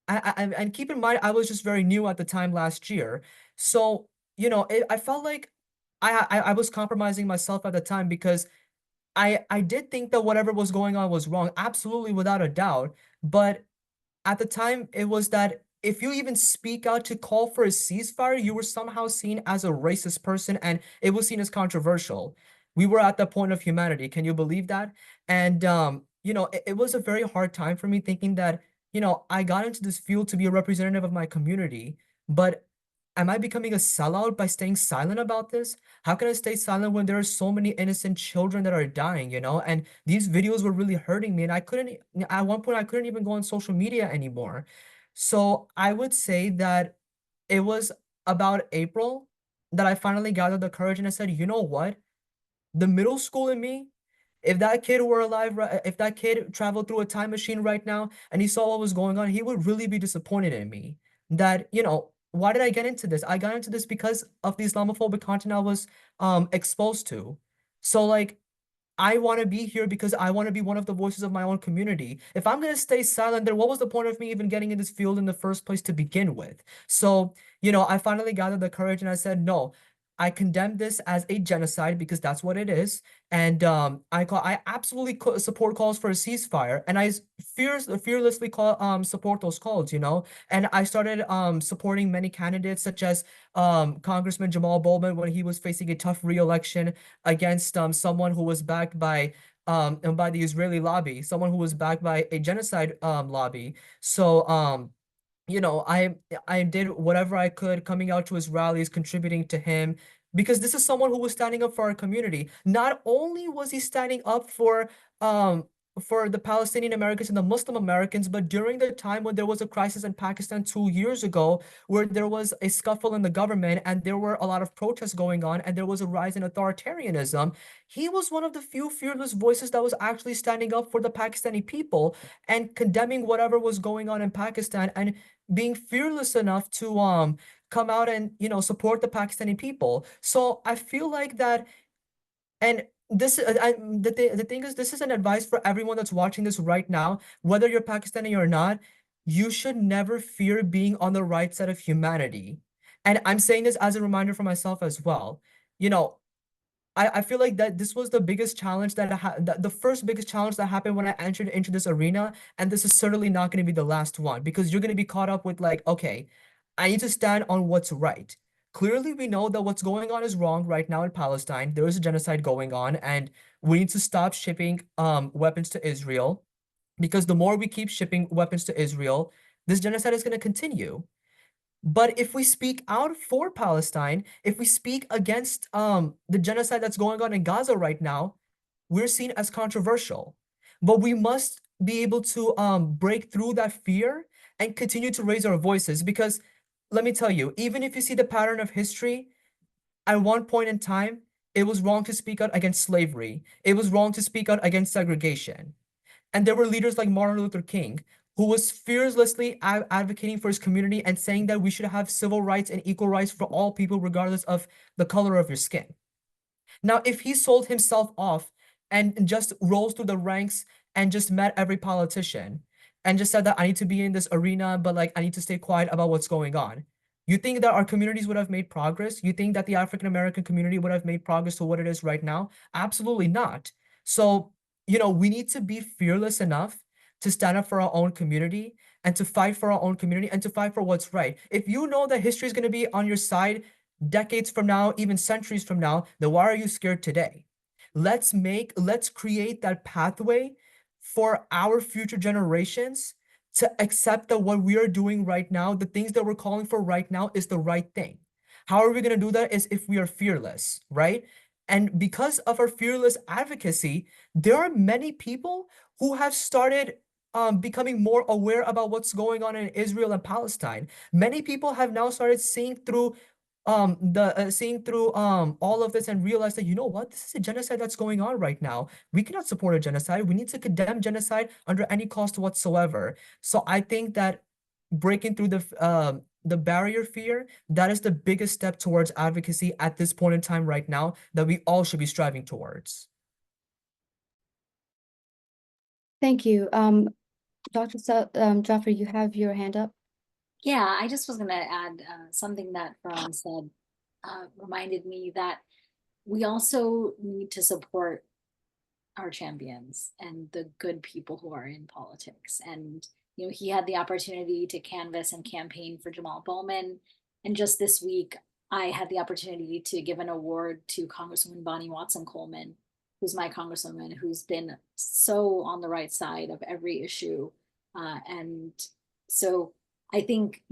and keep in mind, I was just very new at the time last year. So, I felt like I was compromising myself at the time because I did think that whatever was going on was wrong, absolutely without a doubt. But at the time, it was that if you even speak out to call for a ceasefire, you were somehow seen as a racist person and it was seen as controversial. We were at the point of humanity. Can you believe that? And, it was a very hard time for me thinking that, I got into this field to be a representative of my community, but am I becoming a sellout by staying silent about this? How can I stay silent when there are so many innocent children that are dying? And these videos were really hurting me, and at one point, I couldn't even go on social media anymore. So I would say that it was about April that I finally gathered the courage and I said, you know what? The middle school in me, if that kid were alive, if that kid traveled through a time machine right now and he saw what was going on, he would really be disappointed in me. That, why did I get into this? I got into this because of the Islamophobic content I was exposed to. So like I want to be here because I want to be one of the voices of my own community. If I'm going to stay silent, then what was the point of me even getting in this field in the first place to begin with? So, I finally gathered the courage and I said, no, I condemn this as a genocide because that's what it is. And I absolutely support calls for a ceasefire, and I fearlessly support those calls. And I started supporting many candidates such as Congressman Jamal Bowman when he was facing a tough re-election against someone who was backed by the Israeli lobby, someone who was backed by a genocide lobby. So I did whatever I could coming out to his rallies, contributing to him, because this is someone who was standing up for our community. Not only was he standing up for for the Palestinian Americans and the Muslim Americans, but during the time when there was a crisis in Pakistan 2 years ago, where there was a scuffle in the government and there were a lot of protests going on and there was a rise in authoritarianism, he was one of the few fearless voices that was actually standing up for the Pakistani people and condemning whatever was going on in Pakistan and being fearless enough to come out and support the Pakistani people. So I feel like that. And the thing is, this is an advice for everyone that's watching this right now, whether you're Pakistani or not, you should never fear being on the right side of humanity. And I'm saying this as a reminder for myself as well. You know, I feel like that this was the biggest challenge the first biggest challenge that happened when I entered into this arena, and this is certainly not going to be the last one, because you're going to be caught up with like, okay, I need to stand on what's right. Clearly, we know that what's going on is wrong right now in Palestine. There is a genocide going on, and we need to stop shipping weapons to Israel, because the more we keep shipping weapons to Israel, this genocide is going to continue. But if we speak out for Palestine, if we speak against the genocide that's going on in Gaza right now, we're seen as controversial. But we must be able to break through that fear and continue to raise our voices, because let me tell you, even if you see the pattern of history, at one point in time, it was wrong to speak out against slavery. It was wrong to speak out against segregation. And there were leaders like Martin Luther King, who was fearlessly advocating for his community and saying that we should have civil rights and equal rights for all people, regardless of the color of your skin. Now, if he sold himself off and just rose through the ranks and just met every politician and just said that I need to be in this arena, but like I need to stay quiet about what's going on, you think that our communities would have made progress? You think that the African American community would have made progress to what it is right now? Absolutely not. So, we need to be fearless enough to stand up for our own community and to fight for our own community and to fight for what's right. If you know that history is going to be on your side decades from now, even centuries from now, then why are you scared today? Let's create that pathway for our future generations to accept that what we are doing right now, the things that we're calling for right now, is the right thing. How are we going to do that? Is if we are fearless, right? And because of our fearless advocacy, there are many people who have started becoming more aware about what's going on in Israel and Palestine. Many people have now started seeing through all of this and realize that, you know what, this is a genocide that's going on right now. We cannot support a genocide. We need to condemn genocide under any cost whatsoever. So I think that breaking through the barrier fear, that is the biggest step towards advocacy at this point in time right now that we all should be striving towards. Thank you. Dr. Jaffer, you have your hand up. Yeah, I just was going to add something that Farhan said reminded me that we also need to support our champions and the good people who are in politics. And, he had the opportunity to canvass and campaign for Jamal Bowman. And just this week, I had the opportunity to give an award to Congresswoman Bonnie Watson Coleman, who's my congresswoman, who's been so on the right side of every issue. And so I think,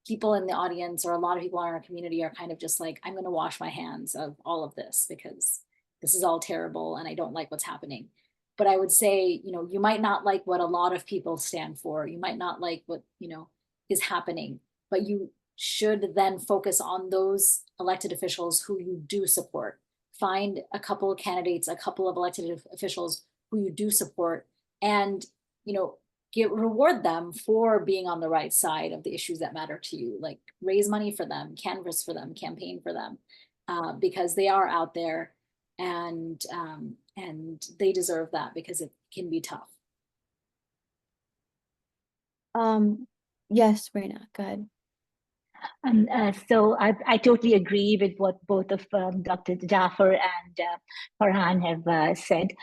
people in the audience or a lot of people in our community are kind of just like, I'm going to wash my hands of all of this because this is all terrible and I don't like what's happening. But I would say, you might not like what a lot of people stand for. You might not like what, is happening, but you should then focus on those elected officials who you do support. Find a couple of candidates, a couple of elected officials who you do support, and, reward them for being on the right side of the issues that matter to you. Like raise money for them, canvass for them, campaign for them, because they are out there, and they deserve that because it can be tough. Yes, Reina, go ahead. So I totally agree with what both of Dr. Jaffer and Farhan have said.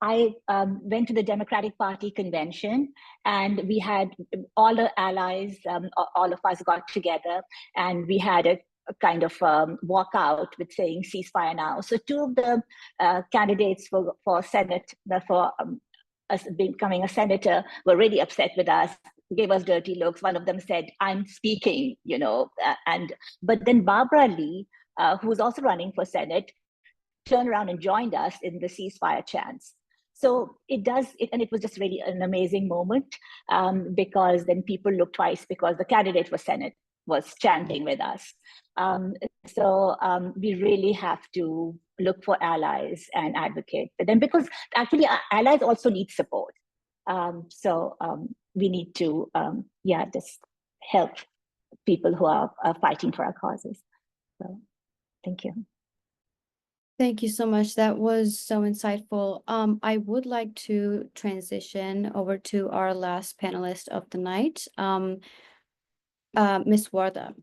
I went to the Democratic Party convention, and we had all the allies, all of us got together, and we had a kind of walkout with saying ceasefire now. So two of the candidates for Senate, for us becoming a senator, were really upset with us, gave us dirty looks. One of them said, I'm speaking, but then Barbara Lee, who was also running for Senate, turned around and joined us in the ceasefire chants. So and it was just really an amazing moment, because then people looked twice because the candidate for Senate was chanting with us. We really have to look for allies and advocate for them, because actually our allies also need support. We need to, just help people who are fighting for our causes. So, thank you. Thank you so much. That was so insightful. I would like to transition over to our last panelist of the night, Ms. Warda.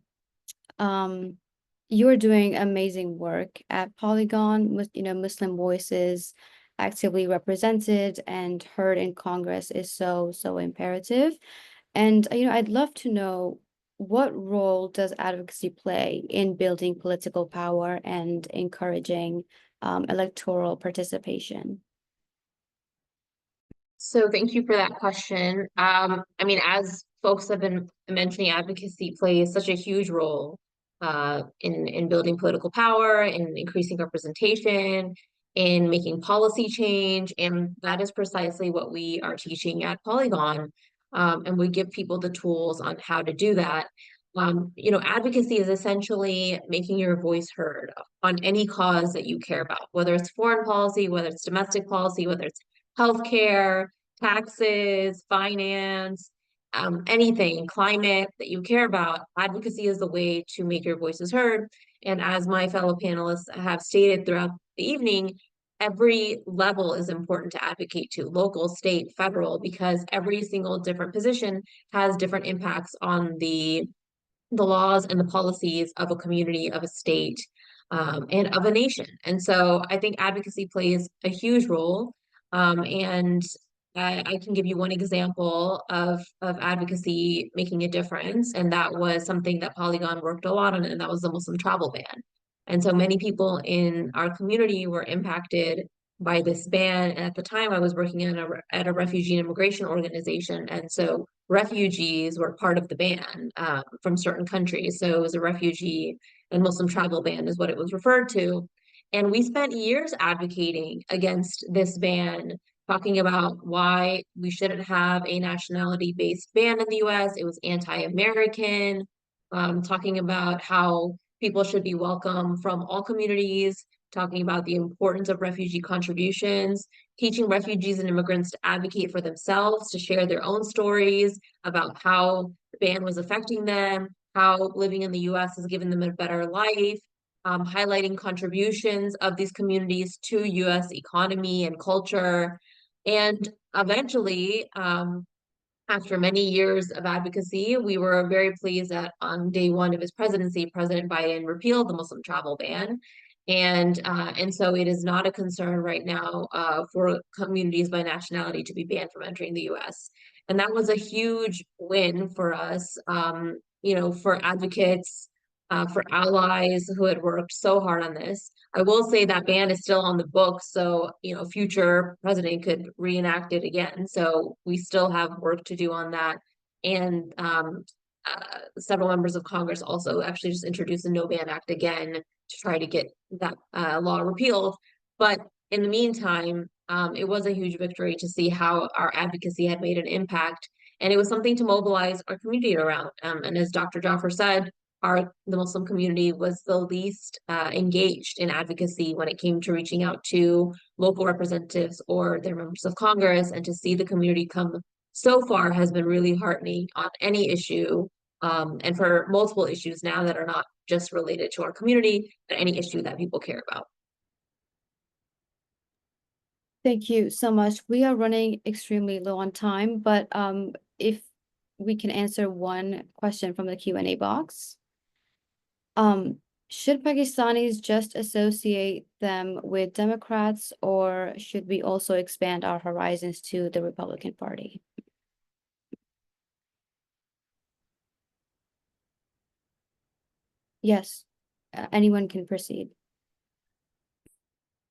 You are doing amazing work at Polygon with, Muslim voices actively represented and heard in Congress is so imperative. And, I'd love to know, what role does advocacy play in building political power and encouraging electoral participation? So thank you for that question. I mean, as folks have been mentioning, advocacy plays such a huge role in building political power, in increasing representation, in making policy change, and that is precisely what we are teaching at Polygon. And we give people the tools on how to do that. Advocacy is essentially making your voice heard on any cause that you care about, whether it's foreign policy, whether it's domestic policy, whether it's healthcare, taxes, finance, anything, climate that you care about. Advocacy is the way to make your voices heard. And as my fellow panelists have stated throughout the evening, every level is important to advocate to, local, state, federal, because every single different position has different impacts on the laws and the policies of a community, of a state, and of a nation. And so I think advocacy plays a huge role. And I can give you one example of advocacy making a difference, and that was something that Polygon worked a lot on, and that was the Muslim travel ban. And so many people in our community were impacted by this ban. And at the time, I was working at a refugee and immigration organization, and so refugees were part of the ban from certain countries. So it was a refugee and Muslim travel ban is what it was referred to. And we spent years advocating against this ban, talking about why we shouldn't have a nationality-based ban in the US. It was anti-American, talking about how people should be welcome from all communities, talking about the importance of refugee contributions, teaching refugees and immigrants to advocate for themselves, to share their own stories about how the ban was affecting them, how living in the US has given them a better life, highlighting contributions of these communities to US economy and culture. And eventually, after many years of advocacy, we were very pleased that on day one of his presidency, President Biden repealed the Muslim travel ban. And so it is not a concern right now for communities by nationality to be banned from entering the US. And that was a huge win for us, for advocates, for allies who had worked so hard on this. I will say that ban is still on the books, so future president could reenact it again. So we still have work to do on that. And several members of Congress also actually just introduced a No Ban Act again to try to get that law repealed. But in the meantime, it was a huge victory to see how our advocacy had made an impact. And it was something to mobilize our community around. And as Dr. Jaffer said, the Muslim community was the least engaged in advocacy when it came to reaching out to local representatives or their members of Congress, and to see the community come so far has been really heartening on any issue, and for multiple issues now that are not just related to our community, but any issue that people care about. Thank you so much. We are running extremely low on time, but if we can answer one question from the Q&A box. Should Pakistanis just associate them with Democrats, or should we also expand our horizons to the Republican Party? Yes, anyone can proceed.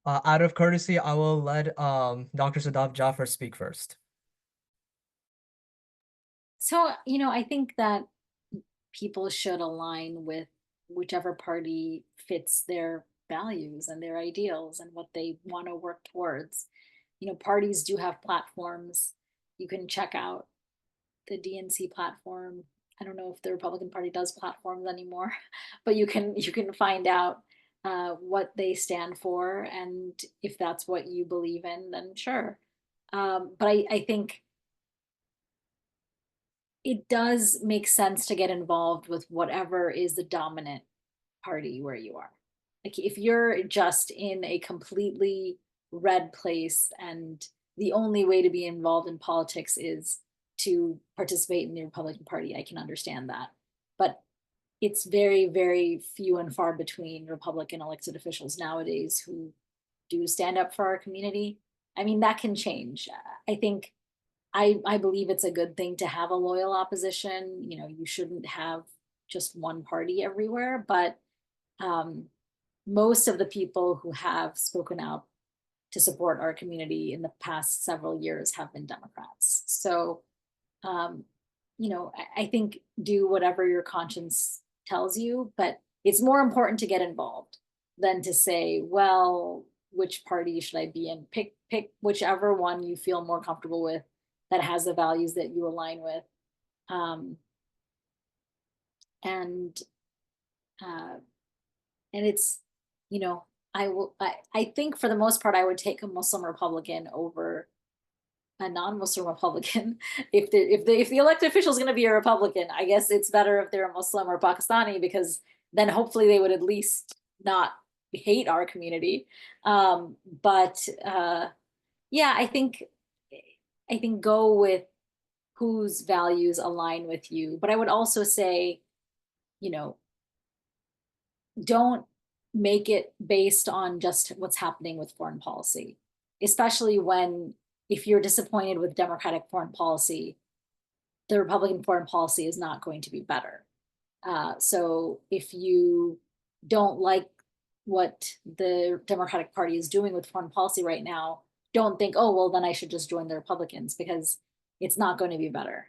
Out of courtesy, I will let Dr. Sadaf Jaffer speak first. So, I think that people should align with whichever party fits their values and their ideals and what they want to work towards. parties do have platforms. You can check out the DNC platform. I don't know if the Republican Party does platforms anymore, but you can find out what they stand for, and if that's what you believe in, then sure. But I think it does make sense to get involved with whatever is the dominant party where you are. Like if you're just in a completely red place and the only way to be involved in politics is to participate in the Republican Party, I can understand that. But it's very, very few and far between Republican elected officials nowadays who do stand up for our community. I mean, that can change. I think I believe it's a good thing to have a loyal opposition. You shouldn't have just one party everywhere, but most of the people who have spoken out to support our community in the past several years have been Democrats. So, I think do whatever your conscience tells you, but it's more important to get involved than to say, well, which party should I be in? Pick whichever one you feel more comfortable with, that has the values that you align with. And it's, I think for the most part, I would take a Muslim Republican over a non-Muslim Republican. If the elected official is going to be a Republican, I guess it's better if they're a Muslim or Pakistani, because then hopefully they would at least not hate our community. But yeah, I think go with whose values align with you. But I would also say, don't make it based on just what's happening with foreign policy, especially if you're disappointed with Democratic foreign policy, the Republican foreign policy is not going to be better. So if you don't like what the Democratic Party is doing with foreign policy right now, don't think, oh, well, then I should just join the Republicans, because it's not going to be better.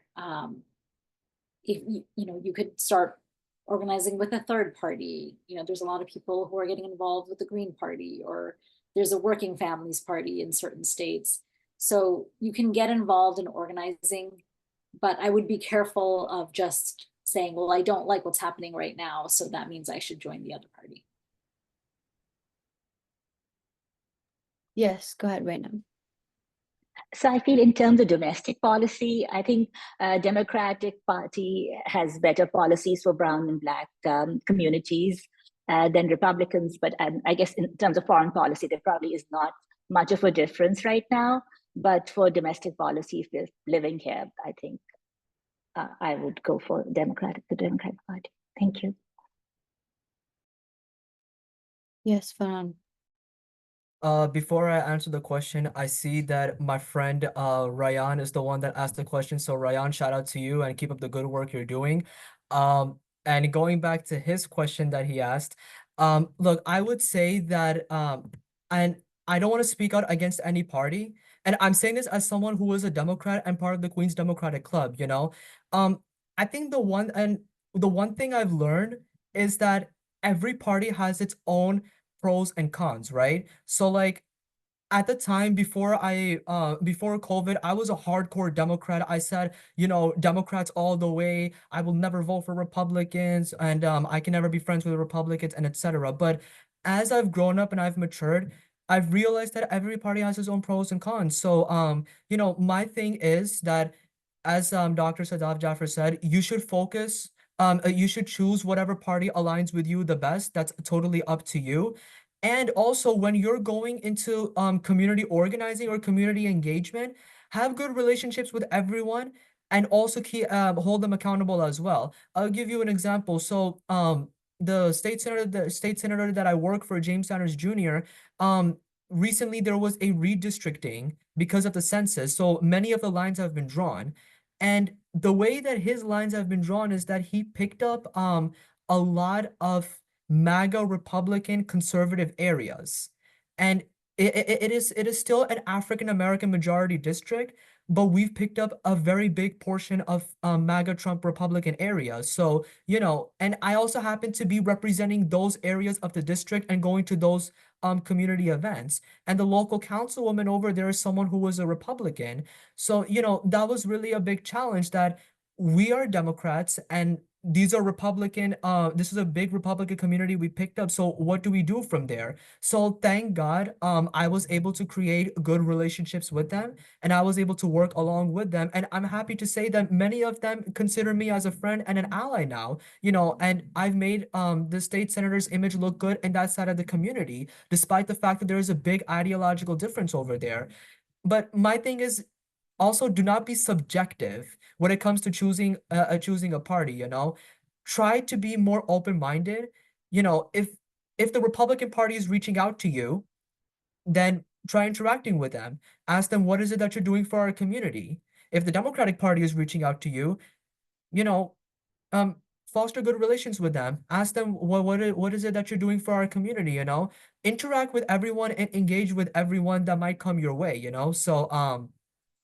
If you could start organizing with a third party. There's a lot of people who are getting involved with the Green Party, or there's a Working Families Party in certain states. So you can get involved in organizing, but I would be careful of just saying, well, I don't like what's happening right now, so that means I should join the other party. Yes, go ahead, Raina. So I feel in terms of domestic policy, I think Democratic Party has better policies for brown and black communities than Republicans. But I guess in terms of foreign policy, there probably is not much of a difference right now. But for domestic policy, if they're living here, I think I would go for the Democratic Party. Thank you. Yes, Farhan. Before I answer the question, I see that my friend Ryan is the one that asked the question. So Ryan, shout out to you and keep up the good work you're doing. And going back to his question that he asked, look, I would say that and I don't want to speak out against any party. And I'm saying this as someone who is a Democrat and part of the Queens Democratic Club, I think the one thing I've learned is that every party has its own pros and cons, right? So like at the time before COVID, I was a hardcore Democrat. I said, Democrats all the way. I will never vote for Republicans, and I can never be friends with Republicans, and etc. But as I've grown up and I've matured, I've realized that every party has its own pros and cons. So my thing is that, as Dr. Sadaf Jaffer said, you should focus. You should choose whatever party aligns with you the best. That's totally up to you. And also, when you're going into community organizing or community engagement, have good relationships with everyone, and also hold them accountable as well. I'll give you an example. So the state senator that I work for, James Sanders Jr., recently there was a redistricting because of the census. So many of the lines have been drawn. And the way that his lines have been drawn is that he picked up a lot of MAGA Republican conservative areas. And it is still an African American majority district, but we've picked up a very big portion of MAGA Trump Republican areas. So, and I also happen to be representing those areas of the district and going to those community events. And the local councilwoman over there is someone who was a Republican. So, that was really a big challenge, that we are Democrats and these are Republican, this is a big Republican community we picked up. So what do we do from there? So thank God, I was able to create good relationships with them, and I was able to work along with them. And I'm happy to say that many of them consider me as a friend and an ally now, and I've made the state senator's image look good in that side of the community, despite the fact that there is a big ideological difference over there. But my thing is, also do not be subjective when it comes to choosing a party. Try to be more open-minded. If the Republican Party is reaching out to you, then try interacting with them. Ask them, what is it that you're doing for our community? If the Democratic Party is reaching out to you, you know um foster good relations with them. Ask them, what is it that you're doing for our community? Interact with everyone and engage with everyone that might come your way. So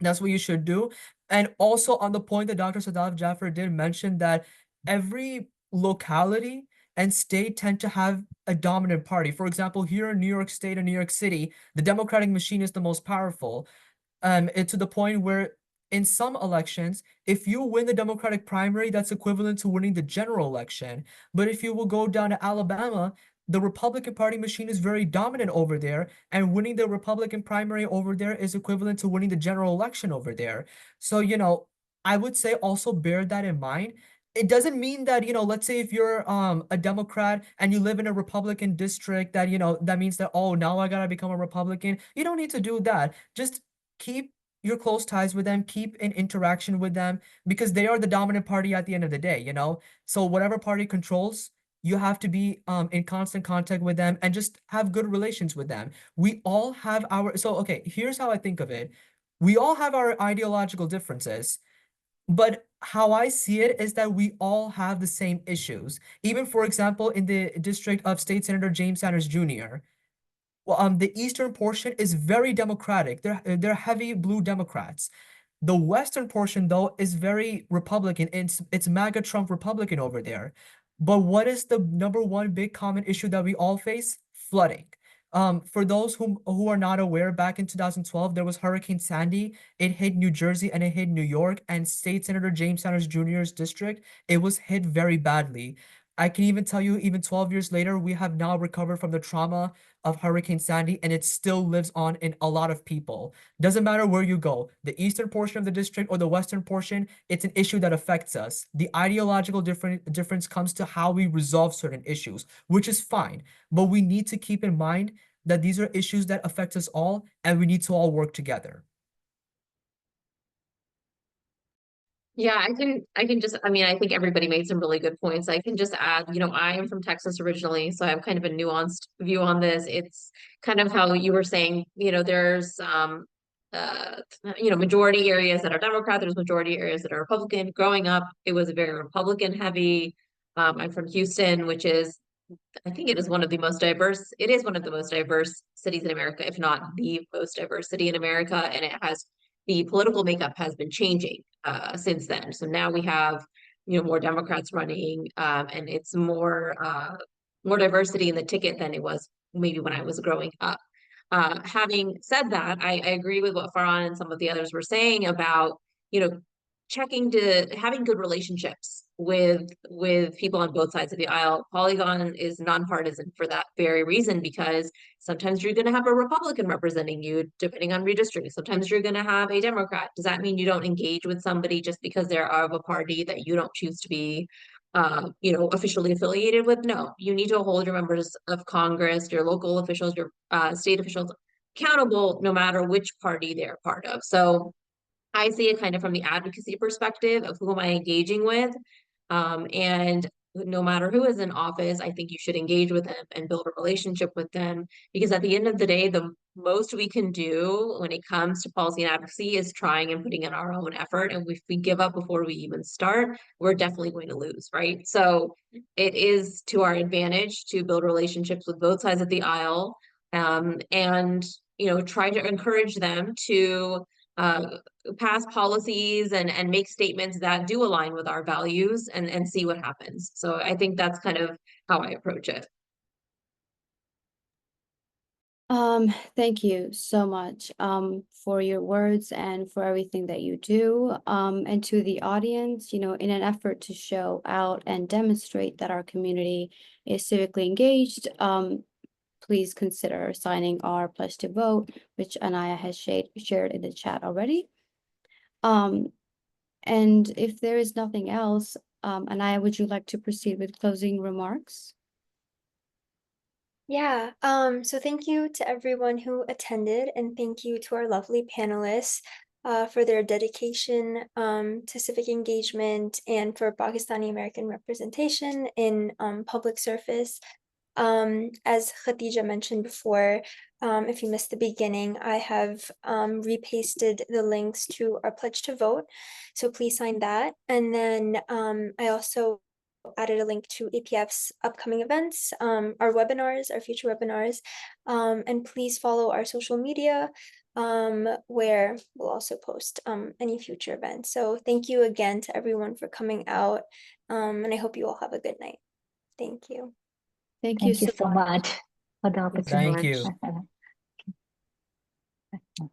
that's what you should do. And also, on the point that Dr. Sadaf Jaffer did mention, that every locality and state tend to have a dominant party. For example, here in New York State and New York City, the Democratic machine is the most powerful. To the point where in some elections, if you win the Democratic primary, that's equivalent to winning the general election. But if you will go down to Alabama, the Republican Party machine is very dominant over there, and winning the Republican primary over there is equivalent to winning the general election over there. So, I would say also bear that in mind. It doesn't mean that, let's say if you're a Democrat and you live in a Republican district, that, that means that, oh, now I gotta become a Republican. You don't need to do that. Just keep your close ties with them, keep in interaction with them, because they are the dominant party at the end of the day. So whatever party controls, you have to be in constant contact with them and just have good relations with them. We all have so okay, here's how I think of it. We all have our ideological differences, but how I see it is that we all have the same issues. Even, for example, in the district of State Senator James Sanders Jr., well, the eastern portion is very Democratic. They're heavy blue Democrats. The western portion, though, is very Republican. It's MAGA Trump Republican over there. But what is the number one big common issue that we all face? Flooding. For those who are not aware, back in 2012, there was Hurricane Sandy. It hit New Jersey and it hit New York, and State Senator James Sanders Jr.'s district, it was hit very badly. I can even tell you, even 12 years later, we have now recovered from the trauma of Hurricane Sandy, and it still lives on in a lot of people. Doesn't matter where you go, the eastern portion of the district or the western portion, it's an issue that affects us. The ideological difference comes to how we resolve certain issues, which is fine. But we need to keep in mind that these are issues that affect us all, and we need to all work together. Yeah, I can just, I mean, I think everybody made some really good points. I can just add, I am from Texas originally, so I have kind of a nuanced view on this. It's kind of how you were saying, there's majority areas that are Democrat, there's majority areas that are Republican. Growing up, it was very Republican heavy. I'm from Houston, which is, I think it is one of the most diverse, it is one of the most diverse cities in America, if not the most diverse city in America. And the political makeup has been changing since then. So now we have, more Democrats running, and it's more diversity in the ticket than it was maybe when I was growing up. Having said that, I agree with what Farhan and some of the others were saying about, checking to having good relationships with people on both sides of the aisle. Polygon is nonpartisan for that very reason, because sometimes you're going to have a Republican representing you, depending on redistricting. Sometimes you're going to have a Democrat. Does that mean you don't engage with somebody just because they're of a party that you don't choose to be officially affiliated with? No, you need to hold your members of Congress, your local officials, your state officials accountable, no matter which party they're part of. So I see it kind of from the advocacy perspective of who am I engaging with. And no matter who is in office, I think you should engage with them and build a relationship with them, because at the end of the day, the most we can do when it comes to policy and advocacy is trying and putting in our own effort. And if we give up before we even start, we're definitely going to lose, right? So it is to our advantage to build relationships with both sides of the aisle, and try to encourage them to pass policies and make statements that do align with our values, and see what happens. So I think that's kind of how I approach it. Thank you so much for your words and for everything that you do. And to the audience, you know, in an effort to show out and demonstrate that our community is civically engaged, please consider signing our pledge to vote, which Anaya has shared in the chat already. And if there is nothing else, Anaya, would you like to proceed with closing remarks? Yeah, so thank you to everyone who attended, and thank you to our lovely panelists for their dedication to civic engagement and for Pakistani American representation in public service. As Khadijah mentioned before, if you missed the beginning, I have repasted the links to our pledge to vote, so please sign that. And then I also added a link to APF's upcoming events, our webinars, our future webinars, and please follow our social media, where we'll also post any future events. So thank you again to everyone for coming out, and I hope you all have a good night. Thank you. Thank you Thank you so so much. much for the Thank you so opportunity. Thank much. you.